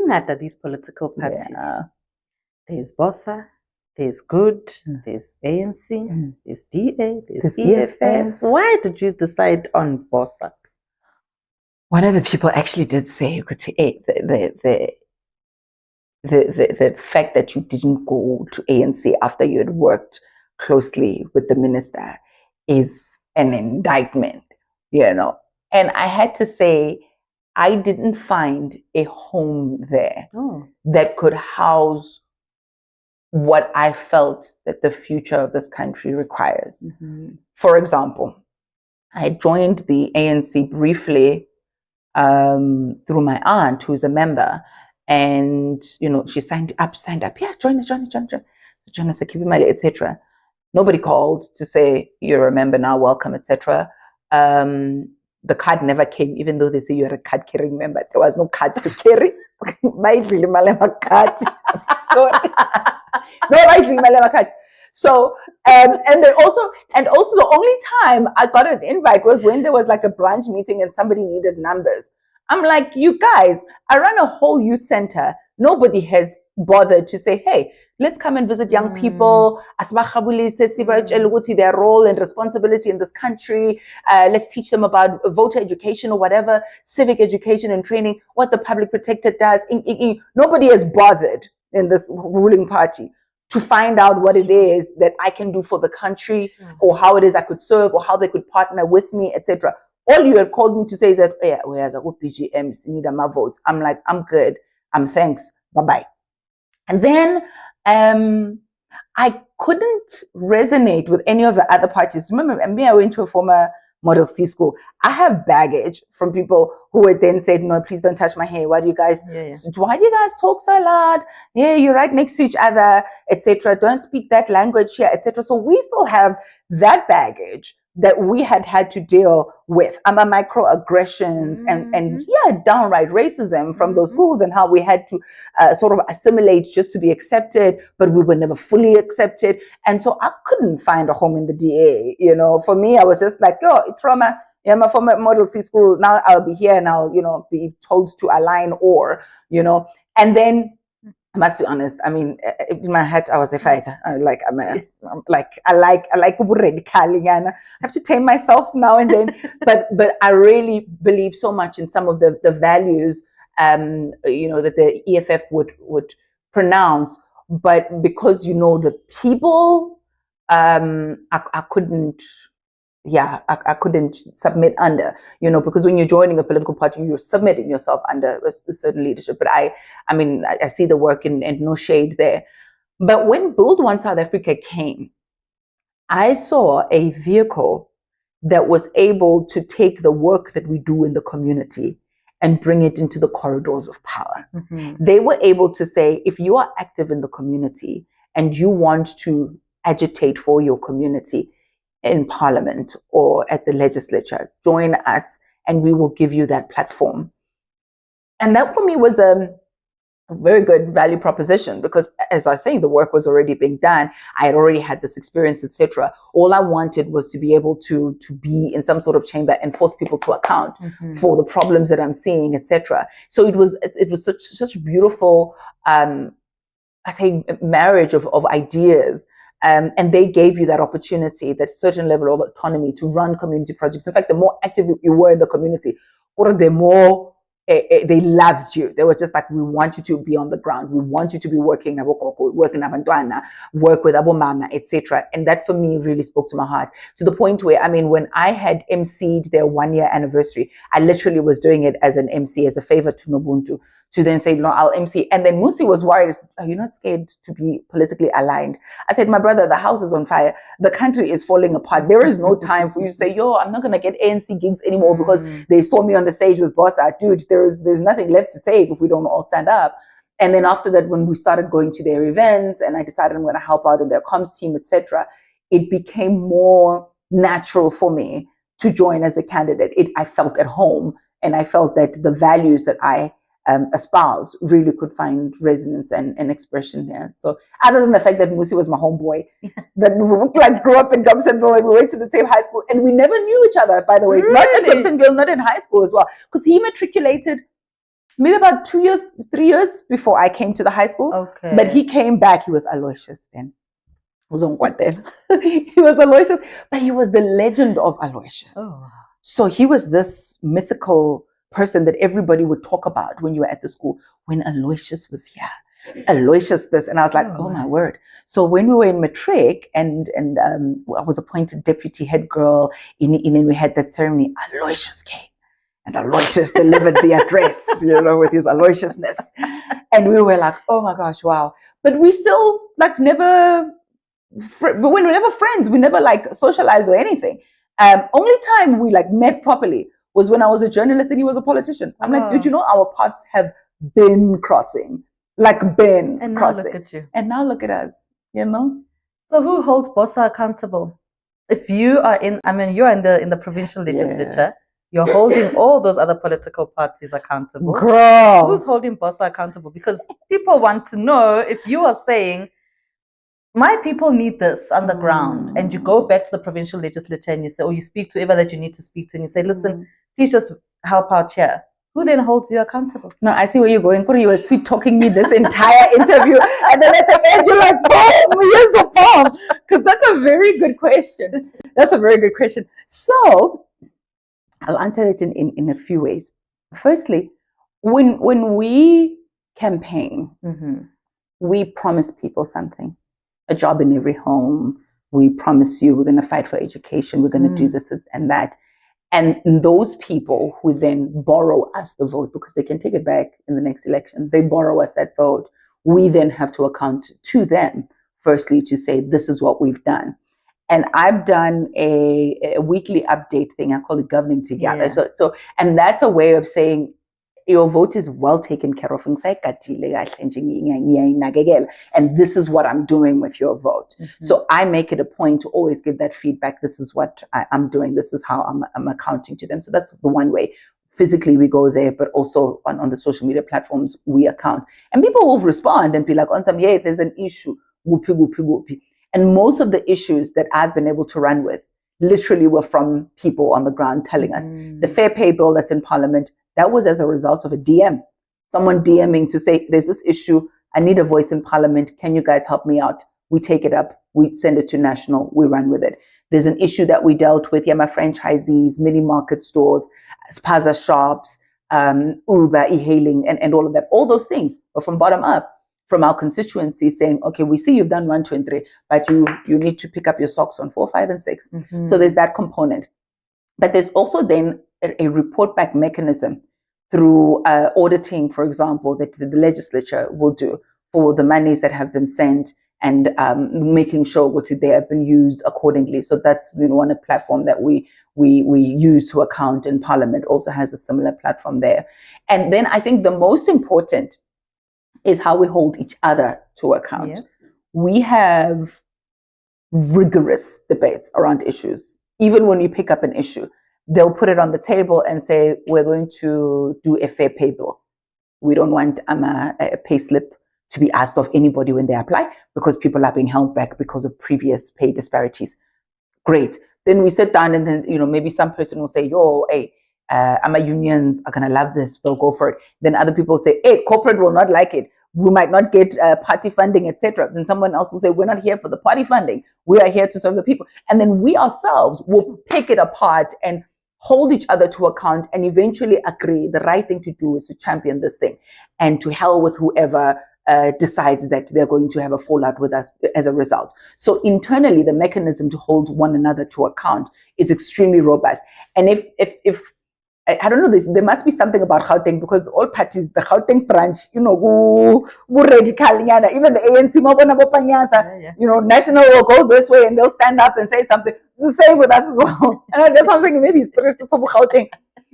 That these political parties. Yeah. There's BOSA, there's Good, there's ANC, there's DA, there's EFF. Why did you decide on BOSA? One of the people actually did say, the fact that you didn't go to ANC after you had worked closely with the minister is an indictment, you know. And I had to say, I didn't find a home there that could house what I felt that the future of this country requires. For example, I joined the ANC briefly through my aunt, who's a member, and you know, she signed up, yeah, join us, etc. Nobody called to say you're a member now, welcome, etc. The card never came, even though they say you're a card carrying member. There was no cards to carry. So and then also the only time I got an invite was when there was like a branch meeting and somebody needed numbers. I'm like, you guys, I run a whole youth center. Nobody has bothered to say, hey, let's come and visit young people. Their role and responsibility in this country. Let's teach them about voter education or whatever, civic education and training, what the public protector does. Nobody has bothered in this ruling party to find out what it is that I can do for the country, or how it is I could serve, or how they could partner with me, etc. All you had called me to say is that, yeah, whereas I go PGMs, you need my votes. I'm like, I'm good. Thanks. Bye-bye. And then I couldn't resonate with any of the other parties. Remember, I went to a former Model C school. I have baggage from people who would then say, no, please don't touch my hair. Why do you guys talk so loud? Yeah, you're right next to each other, etc. Don't speak that language here, etc. So we still have that baggage that we had to deal with. Microaggressions and downright racism from those schools, and how we had to sort of assimilate just to be accepted, but we were never fully accepted. And so I couldn't find a home in the DA. You know, for me, I was just like, it's trauma. Yeah, my former Model C school. Now I'll be here and I'll, be told to align and then I must be honest. I mean, in my head, I was a fighter. I like radical. I have to tame myself now and then. but I really believe so much in some of the values, that the EFF would pronounce. But because the people, I couldn't. Yeah, I couldn't submit under, because when you're joining a political party, you're submitting yourself under a certain leadership. But I see the work and no shade there. But when Build One South Africa came, I saw a vehicle that was able to take the work that we do in the community and bring it into the corridors of power. They were able to say, if you are active in the community and you want to agitate for your community, in Parliament or at the legislature, join us and we will give you that platform. And that for me was a very good value proposition, because as I was saying, the work was already being done. I had already had this experience, etc. All I wanted was to be able to be in some sort of chamber and force people to account for the problems that I'm seeing, etc. So it was such a beautiful, marriage of ideas. And they gave you that opportunity, that certain level of autonomy to run community projects. In fact, the more active you were in the community, or the more they loved you. They were just like, we want you to be on the ground. We want you to be working with Abu Mama, etc. And that for me really spoke to my heart, to the point where, when I had emceed their 1-year anniversary, I literally was doing it as an MC, as a favor to Nobuntu, to then say, no, I'll MC. And then Musi was worried, are you not scared to be politically aligned? I said, my brother, the house is on fire. The country is falling apart. There is no time for you to say, I'm not going to get ANC gigs anymore because they saw me on the stage with Bossa. Dude, there's nothing left to save if we don't all stand up. And then after that, when we started going to their events and I decided I'm going to help out in their comms team, etc., it became more natural for me to join as a candidate. I felt at home, and I felt that the values that I espouse really could find resonance and expression there. So other than the fact that Musi was my homeboy, that we like grew up in Dobsonville and we went to the same high school and we never knew each other, by the way. Really? Not at Dobsonville, not in high school as well. Because he matriculated maybe about 3 years before I came to the high school. Okay. But he came back, he was Aloysius then. He was on what then? He was Aloysius, but he was the legend of Aloysius. Oh. So he was this mythical person that everybody would talk about when you were at the school. When Aloysius was here, Aloysius this, and I was like, oh my word. So when we were in matric and I was appointed deputy head girl, and we had that ceremony, Aloysius came. And Aloysius delivered the address, with his Aloysiusness. And we were like, oh my gosh, wow. But we still like we were never friends. We never like socialized or anything. Only time we like met properly was when I was a journalist and he was a politician. I'm like, dude, our paths have been crossing, crossing. Now look at you. And now look at us, So who holds Bosa accountable? If you are you're in the provincial legislature, you're holding all those other political parties accountable. Girl. Who's holding Bosa accountable? Because people want to know if you are saying, my people need this on the ground, and you go back to the provincial legislature and you say, or you speak to whoever that you need to speak to, and you say, listen, please just help out here. Who then holds you accountable? No, I see where you're going. You were sweet talking me this entire interview, and then at the end you're like, boom, here's the bomb. Because that's a very good question. That's a very good question. So I'll answer it in a few ways. Firstly, when we campaign, we promise people something. A job in every home. We promise you we're going to fight for education. We're going to do this and that. And those people who then borrow us the vote, because they can take it back in the next election, they borrow us that vote. We then have to account to them, firstly, to say, this is what we've done. And I've done a weekly update thing. I call it Governing Together. Yeah. So, and that's a way of saying, your vote is well taken care of. And this is what I'm doing with your vote. So I make it a point to always give that feedback. This is what I'm doing. This is how I'm accounting to them. So that's the one way. Physically, we go there, but also on the social media platforms, we account. And people will respond and be like, on some, yeah, there's an issue. Whoopie, whoopie, whoopie. And most of the issues that I've been able to run with literally were from people on the ground telling us. The fair pay bill that's in Parliament, that was as a result of a DM. Someone DMing to say, there's this issue. I need a voice in Parliament. Can you guys help me out? We take it up. We send it to national. We run with it. There's an issue that we dealt with. My franchisees, mini market stores, spaza shops, Uber, e-hailing, and all of that. All those things were from bottom up, from our constituency saying, okay, we see you've done 1, 2, and 3, but you need to pick up your socks on 4, 5, and 6. So there's that component. But there's also then a report back mechanism through auditing, for example, that the legislature will do for the monies that have been sent and making sure what they have been used accordingly. So that's one platform that we use to account, and Parliament also has a similar platform there. And then I think the most important is how we hold each other to account. Yeah. We have rigorous debates around issues. Even when you pick up an issue, they'll put it on the table and say, we're going to do a fair pay bill. We don't want a pay slip to be asked of anybody when they apply, because people are being held back because of previous pay disparities. Great. Then we sit down and then, maybe some person will say, hey, AMA unions are going to love this. They'll go for it. Then other people say, hey, corporate will not like it. We might not get party funding, etc. Then someone else will say, we're not here for the party funding. We are here to serve the people. And then we ourselves will pick it apart and hold each other to account and eventually agree the right thing to do is to champion this thing, and to hell with whoever decides that they're going to have a fallout with us as a result. So internally, the mechanism to hold one another to account is extremely robust. And if I don't know, there must be something about Gauteng, because all parties, the Gauteng branch, radical, even the ANC, national will go this way and they'll stand up and say something. It's the same with us as well. And there's something maybe it's Gauteng,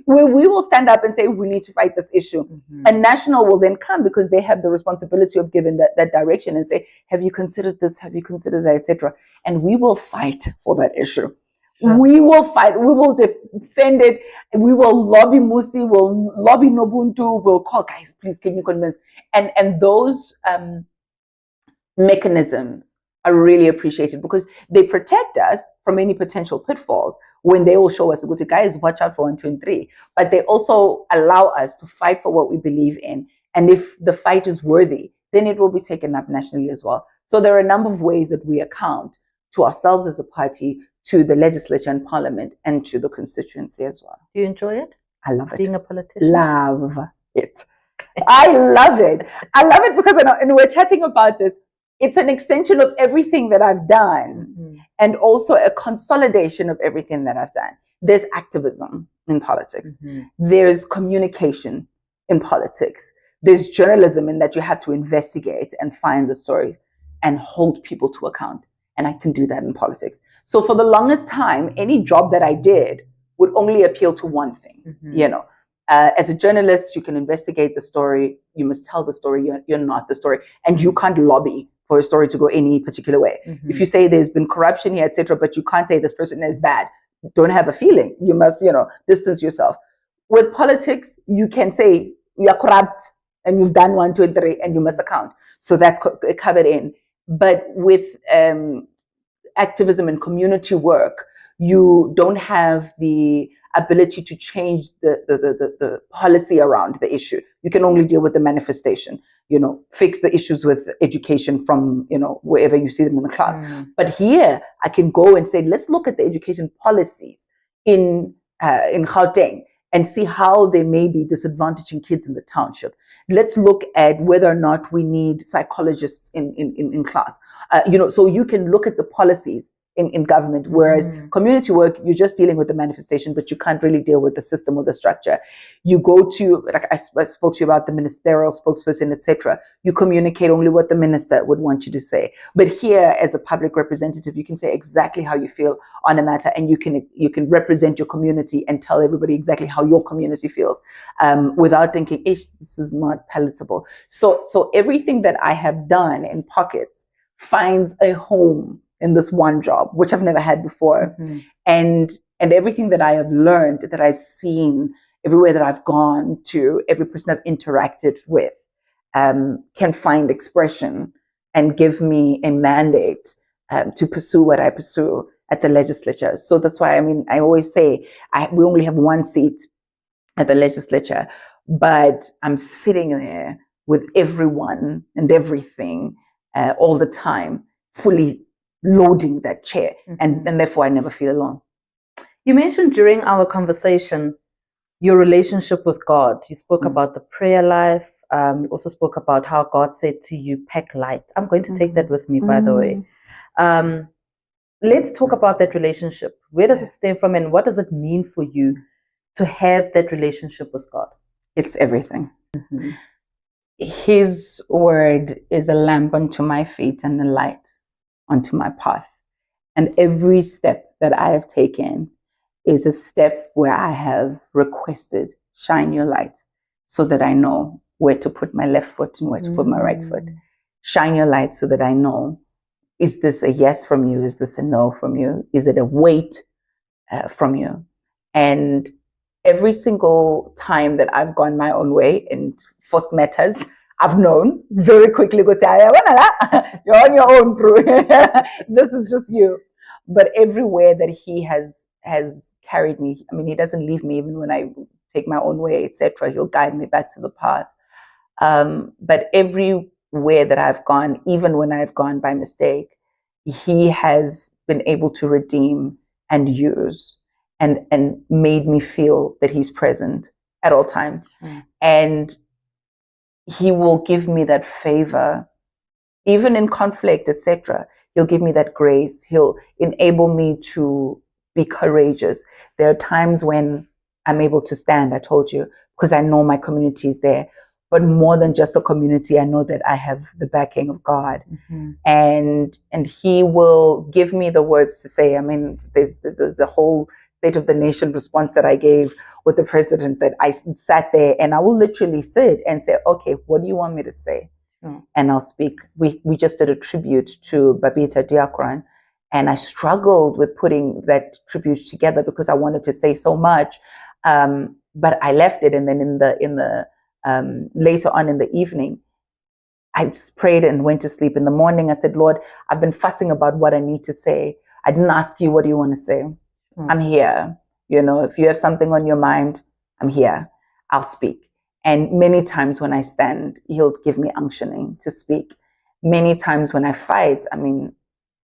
where we will stand up and say, we need to fight this issue. And national will then come, because they have the responsibility of giving that direction and say, have you considered this? Have you considered that, etc. And we will fight for that issue. Sure. We will fight. We will defend it. We will lobby Musi. We'll lobby Nobuntu. We'll call, guys, please, can you convince? And those mechanisms are really appreciated because they protect us from any potential pitfalls when they will show us, guys, watch out for 1, 2, and 3. But they also allow us to fight for what we believe in. And if the fight is worthy, then it will be taken up nationally as well. So there are a number of ways that we account to ourselves as a party, to the legislature and parliament, and to the constituency as well. Do you enjoy it? I love it. Being a politician? Love it. I love it. I love it because, and we're chatting about this, it's an extension of everything that I've done and also a consolidation of everything that I've done. There's activism in politics. There's communication in politics. There's journalism in that you have to investigate and find the stories and hold people to account. And I can do that in politics. So for the longest time, any job that I did would only appeal to one thing, you know. As a journalist, you can investigate the story. You must tell the story. You're not the story. And you can't lobby for a story to go any particular way. If you say there's been corruption here, etc., but you can't say this person is bad, don't have a feeling. You must, distance yourself. With politics, you can say you are corrupt and you've done 1, 2, and 3, and you must account. So that's covered in. But with activism and community work, you don't have the ability to change the policy around the issue. You can only deal with the manifestation, fix the issues with education from, wherever you see them in the class. But here I can go and say, let's look at the education policies in Gauteng and see how they may be disadvantaging kids in the township. Let's look at whether or not we need psychologists in class. So you can look at the policies in government, whereas community work, you're just dealing with the manifestation, but you can't really deal with the system or the structure. You go to, like I spoke to you about the ministerial spokesperson, etc. You communicate only what the minister would want you to say. But here, as a public representative, you can say exactly how you feel on a matter, and you can represent your community and tell everybody exactly how your community feels, without thinking, this is not palatable. So everything that I have done in pockets finds a home in this one job, which I've never had before. And everything that I have learned, that I've seen, everywhere that I've gone to, every person I've interacted with, can find expression and give me a mandate to pursue what I pursue at the legislature. So that's why, I always say, we only have one seat at the legislature, but I'm sitting there with everyone and everything all the time, fully loading that chair, and therefore I never feel alone. You mentioned during our conversation your relationship with God. You spoke about the prayer life. You also spoke about how God said to you, pack light. I'm going to take that with me, by the way. Let's talk about that relationship. Where does it stem from, and what does it mean for you to have that relationship with God? It's everything. His word is a lamp unto my feet and a light onto my path. And every step that I have taken is a step where I have requested, shine your light, so that I know where to put my left foot and where to put my right foot. Shine your light so that I know, is this a yes from you? Is this a no from you? Is it a wait from you? And every single time that I've gone my own way in first matters, I've known very quickly, you're on your own, bro. This is just you. But everywhere that he has carried me, he doesn't leave me even when I take my own way, etc. He'll guide me back to the path. But everywhere that I've gone, even when I've gone by mistake, he has been able to redeem and use and made me feel that he's present at all times. And he will give me that favor, even in conflict, etc. He'll give me that grace. He'll enable me to be courageous. There are times when I'm able to stand, I told you, because I know my community is there. But more than just the community, I know that I have the backing of God. And he will give me the words to say. There's the whole State of the Nation response that I gave with the president, that I sat there and I will literally sit and say, okay, what do you want me to say? And I'll speak. We just did a tribute to Babita Diakran, And I struggled with putting that tribute together because I wanted to say so much. But I left it. And then in the later on in the evening, I just prayed and went to sleep. In the morning, I said, Lord, I've been fussing about what I need to say. I didn't ask you, what do you want to say? I'm here. If you have something on your mind, I'm here. I'll speak. And many times when I stand, he'll give me unctioning to speak. Many times when I fight,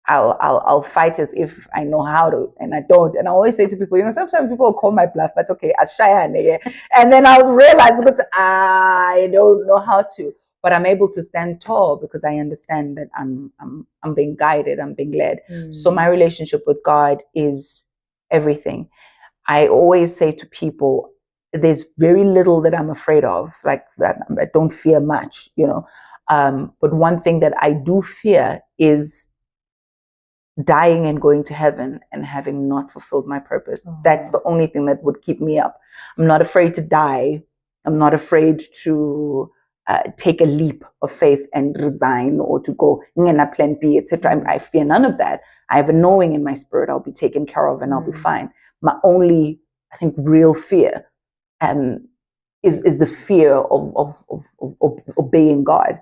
I'll fight as if I know how to, and I don't. And I always say to people, sometimes people will call my bluff, but okay, and then I'll realize that I don't know how to. But I'm able to stand tall because I understand that I'm being guided, I'm being led. So my relationship with God is everything. I always say to people, there's very little that I'm afraid of, like that. I don't fear much, but one thing that I do fear is dying and going to heaven and having not fulfilled my purpose. That's the only thing that would keep me up. I'm not afraid to die. I'm not afraid to take a leap of faith and resign or to go plan B, etc. I fear none of that. I have a knowing in my spirit I'll be taken care of and I'll be fine. My only, I think, real fear is the fear of obeying God.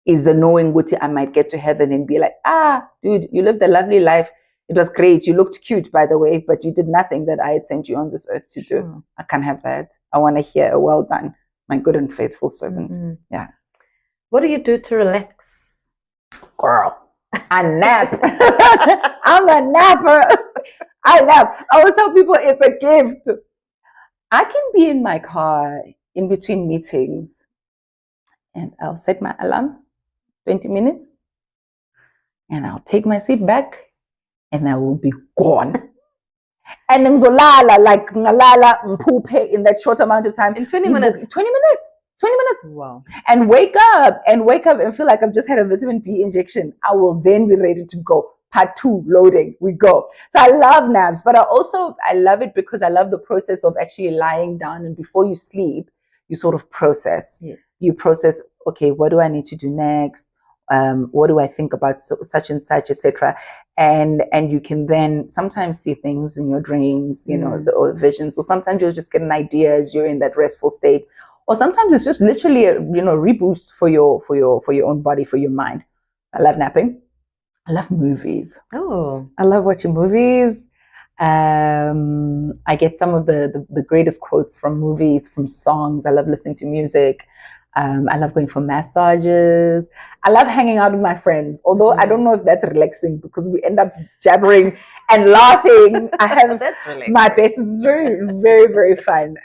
Is the knowing what I might get to heaven and be like, dude, you lived a lovely life. It was great. You looked cute, by the way, but you did nothing that I had sent you on this earth to do. I can't have that. I want to hear a well done, my good and faithful servant. Yeah. What do you do to relax? Girl, I nap. I'm a napper. I nap. I always tell people it's a gift. I can be in my car in between meetings and I'll set my alarm, 20 minutes, and I'll take my seat back and I will be gone. And then zolala, like ngalala mpupe in that short amount of time. In 20 minutes. 20 minutes. 20 minutes. Wow. And wake up and feel like I've just had a vitamin B injection. I will then be ready to go. Part 2, loading, we go. So I love naps, but I love it because I love the process of actually lying down, and before you sleep, you sort of process. Yes. You process, okay, what do I need to do next? What do I think about such and such, etc. And you can then sometimes see things in your dreams, or visions, or sometimes you'll just get an idea as you're in that restful state. Or sometimes it's just literally a reboost for your own body, for your mind. I love napping. I love movies. Oh, I love watching movies. I get some of the greatest quotes from movies, from songs. I love listening to music. I love going for massages. I love hanging out with my friends, although I don't know if that's relaxing because we end up jabbering and laughing. I have that's relaxing. My best. It's very, very, very fun.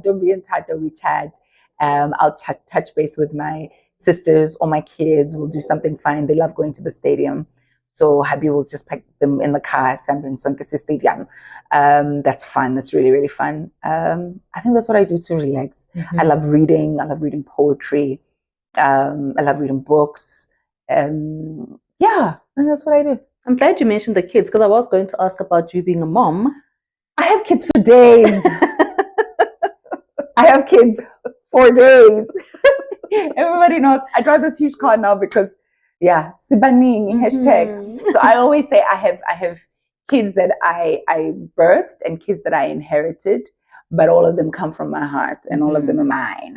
Don't be entitled. We chat. I'll touch base with my sisters or my kids. We'll do something fun. They love going to the stadium. So Habi will just pack them in the car, San Stadium. That's fun. That's really, really fun. I think that's what I do to relax. I love reading. I love reading poetry. I love reading books. Yeah, and that's what I do. I'm glad you mentioned the kids because I was going to ask about you being a mom. I have kids for days. I have kids for days. Everybody knows I drive this huge car now because sibaning hashtag. So I always say I have kids that I birthed and kids that I inherited, but all of them come from my heart and all of them are mine.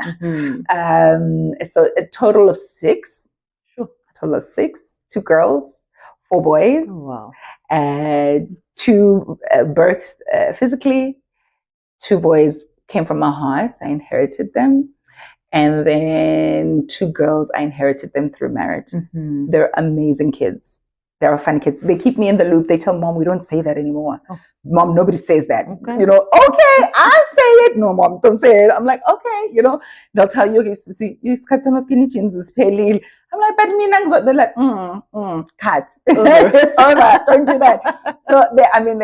So a total of 6. Sure. A total of 6. 2 girls, 4 boys. Oh, wow. 2 birthed physically. 2 boys came from my heart. I inherited them. And then 2 girls, I inherited them through marriage. They're amazing kids. They're fun kids. They keep me in the loop. They tell Mom, we don't say that anymore. Oh. Mom, nobody says that. Okay. Okay, I say it. No, Mom, don't say it. I'm like, okay, they'll tell you, okay, see, I'm like, but me, they're like, cut. Don't do that. So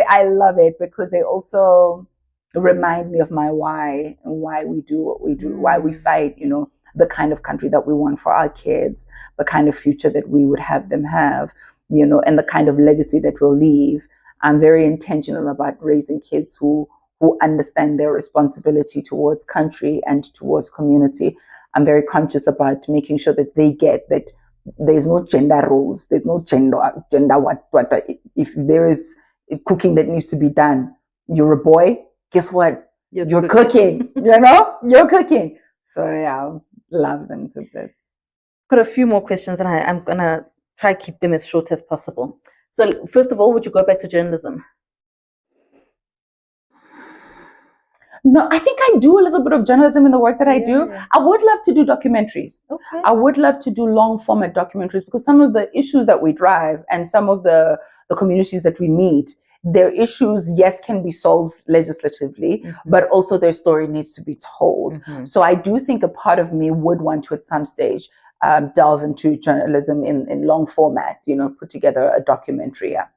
I love it because they also remind me of my why and why we do what we do, why we fight, the kind of country that we want for our kids, the kind of future that we would have them have, and the kind of legacy that we'll leave. I'm very intentional about raising kids who understand their responsibility towards country and towards community. I'm very conscious about making sure that they get that there's no gender roles. There's no gender what. If there is cooking that needs to be done, you're a boy. Guess what? You're cooking. You're cooking. So yeah, love them to bits. Got a few more questions, and I'm gonna try to keep them as short as possible. So first of all, would you go back to journalism? No, I think I do a little bit of journalism in the work that I do. I would love to do documentaries. Okay. I would love to do long format documentaries, because some of the issues that we drive and some of the communities that we meet, their issues, yes, can be solved legislatively, but also their story needs to be told. So I do think a part of me would want to, at some stage, delve into journalism in long format, put together a documentary. Yeah.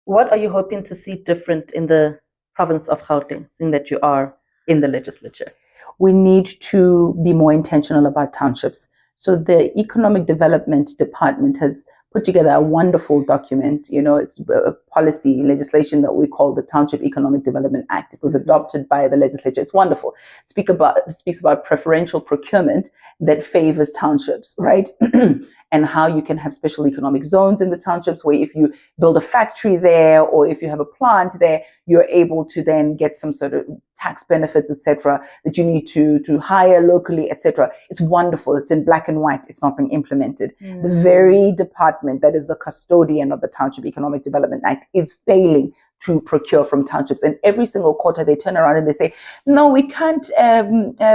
What are you hoping to see different in the province of Gauteng, seeing that you are in the legislature? We need to be more intentional about townships. So the Economic Development Department has put together a wonderful document. It's a policy legislation that we call the Township Economic Development Act. It was adopted by the legislature. It's wonderful. It speaks about preferential procurement that favors townships, right? And how you can have special economic zones in the townships, where if you build a factory there or if you have a plant there, you're able to then get some sort of tax benefits, etc., that you need to hire locally, etc. It's wonderful. It's in black and white. It's not being implemented. The very department that is the custodian of the Township Economic Development Act is failing to procure from townships. And every single quarter they turn around and they say, no, we can't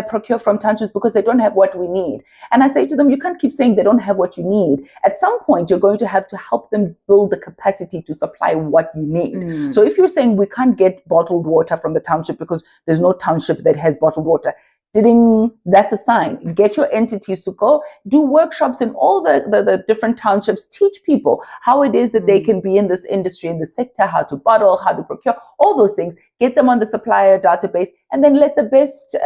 procure from townships because they don't have what we need. And I say to them, you can't keep saying they don't have what you need. At some point, you're going to have to help them build the capacity to supply what you need. So if you're saying we can't get bottled water from the township because there's no township that has bottled water, that's a sign. Get your entities to go do workshops in all the different townships. Teach people how it is that they can be in this industry, in the sector, how to bottle, how to procure, all those things. Get them on the supplier database, and then let the best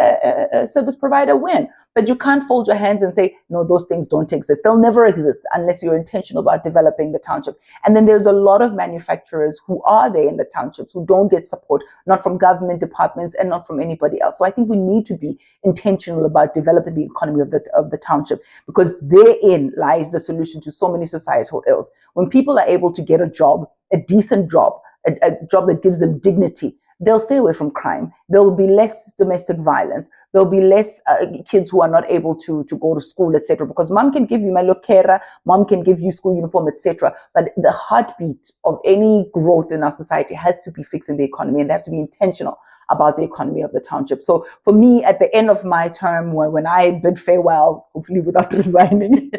service provider win. But you can't fold your hands and say, no, those things don't exist. They'll never exist unless you're intentional about developing the township. And then there's a lot of manufacturers who are there in the townships who don't get support, not from government departments and not from anybody else. So I think we need to be intentional about developing the economy of the township, because therein lies the solution to so many societal ills. When people are able to get a job, a decent job, a job that gives them dignity, they'll stay away from crime. There will be less domestic violence. There'll be less kids who are not able to go to school, etc. Because mom can give you malokera, mom can give you school uniform, etc. But the heartbeat of any growth in our society has to be fixing the economy, and they have to be intentional about the economy of the township. So for me, at the end of my term, when I bid farewell, hopefully without resigning,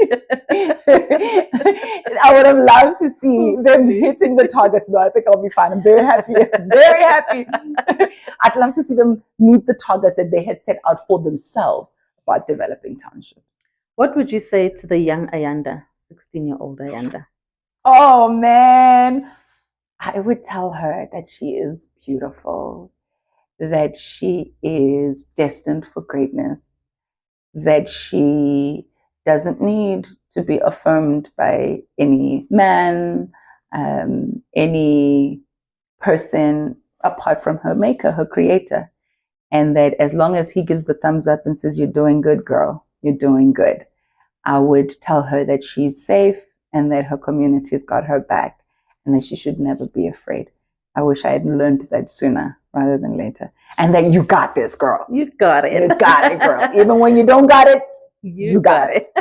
I would have loved to see them hitting the targets. No, I think I'll be fine. I'm very happy. Very happy. I'd love to see them meet the targets that they had set out for themselves about developing townships. What would you say to the young Ayanda, 16-year-old Ayanda? Oh, man. I would tell her that she is beautiful, that she is destined for greatness, that she doesn't need to be affirmed by any man, any person apart from her maker, her creator. And that as long as he gives the thumbs up and says, you're doing good, girl, you're doing good, I would tell her that she's safe and that her community's got her back and that she should never be afraid. I wish I had learned that sooner rather than later. And that you got this, girl. You got it. You got it, girl. Even when you don't got it, you got it.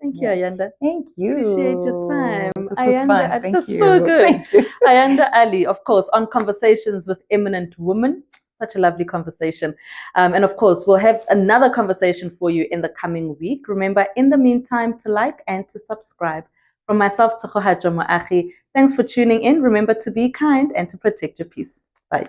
Thank you, Ayanda. Thank you. Appreciate your time. This was fun. Thank you. So good. Ayanda Allie, of course, on Conversations with Eminent Women. Such a lovely conversation. And of course, we'll have another conversation for you in the coming week. Remember, in the meantime, to like and to subscribe. From myself, Tshegohaco Moagi, thanks for tuning in. Remember to be kind and to protect your peace. Bye.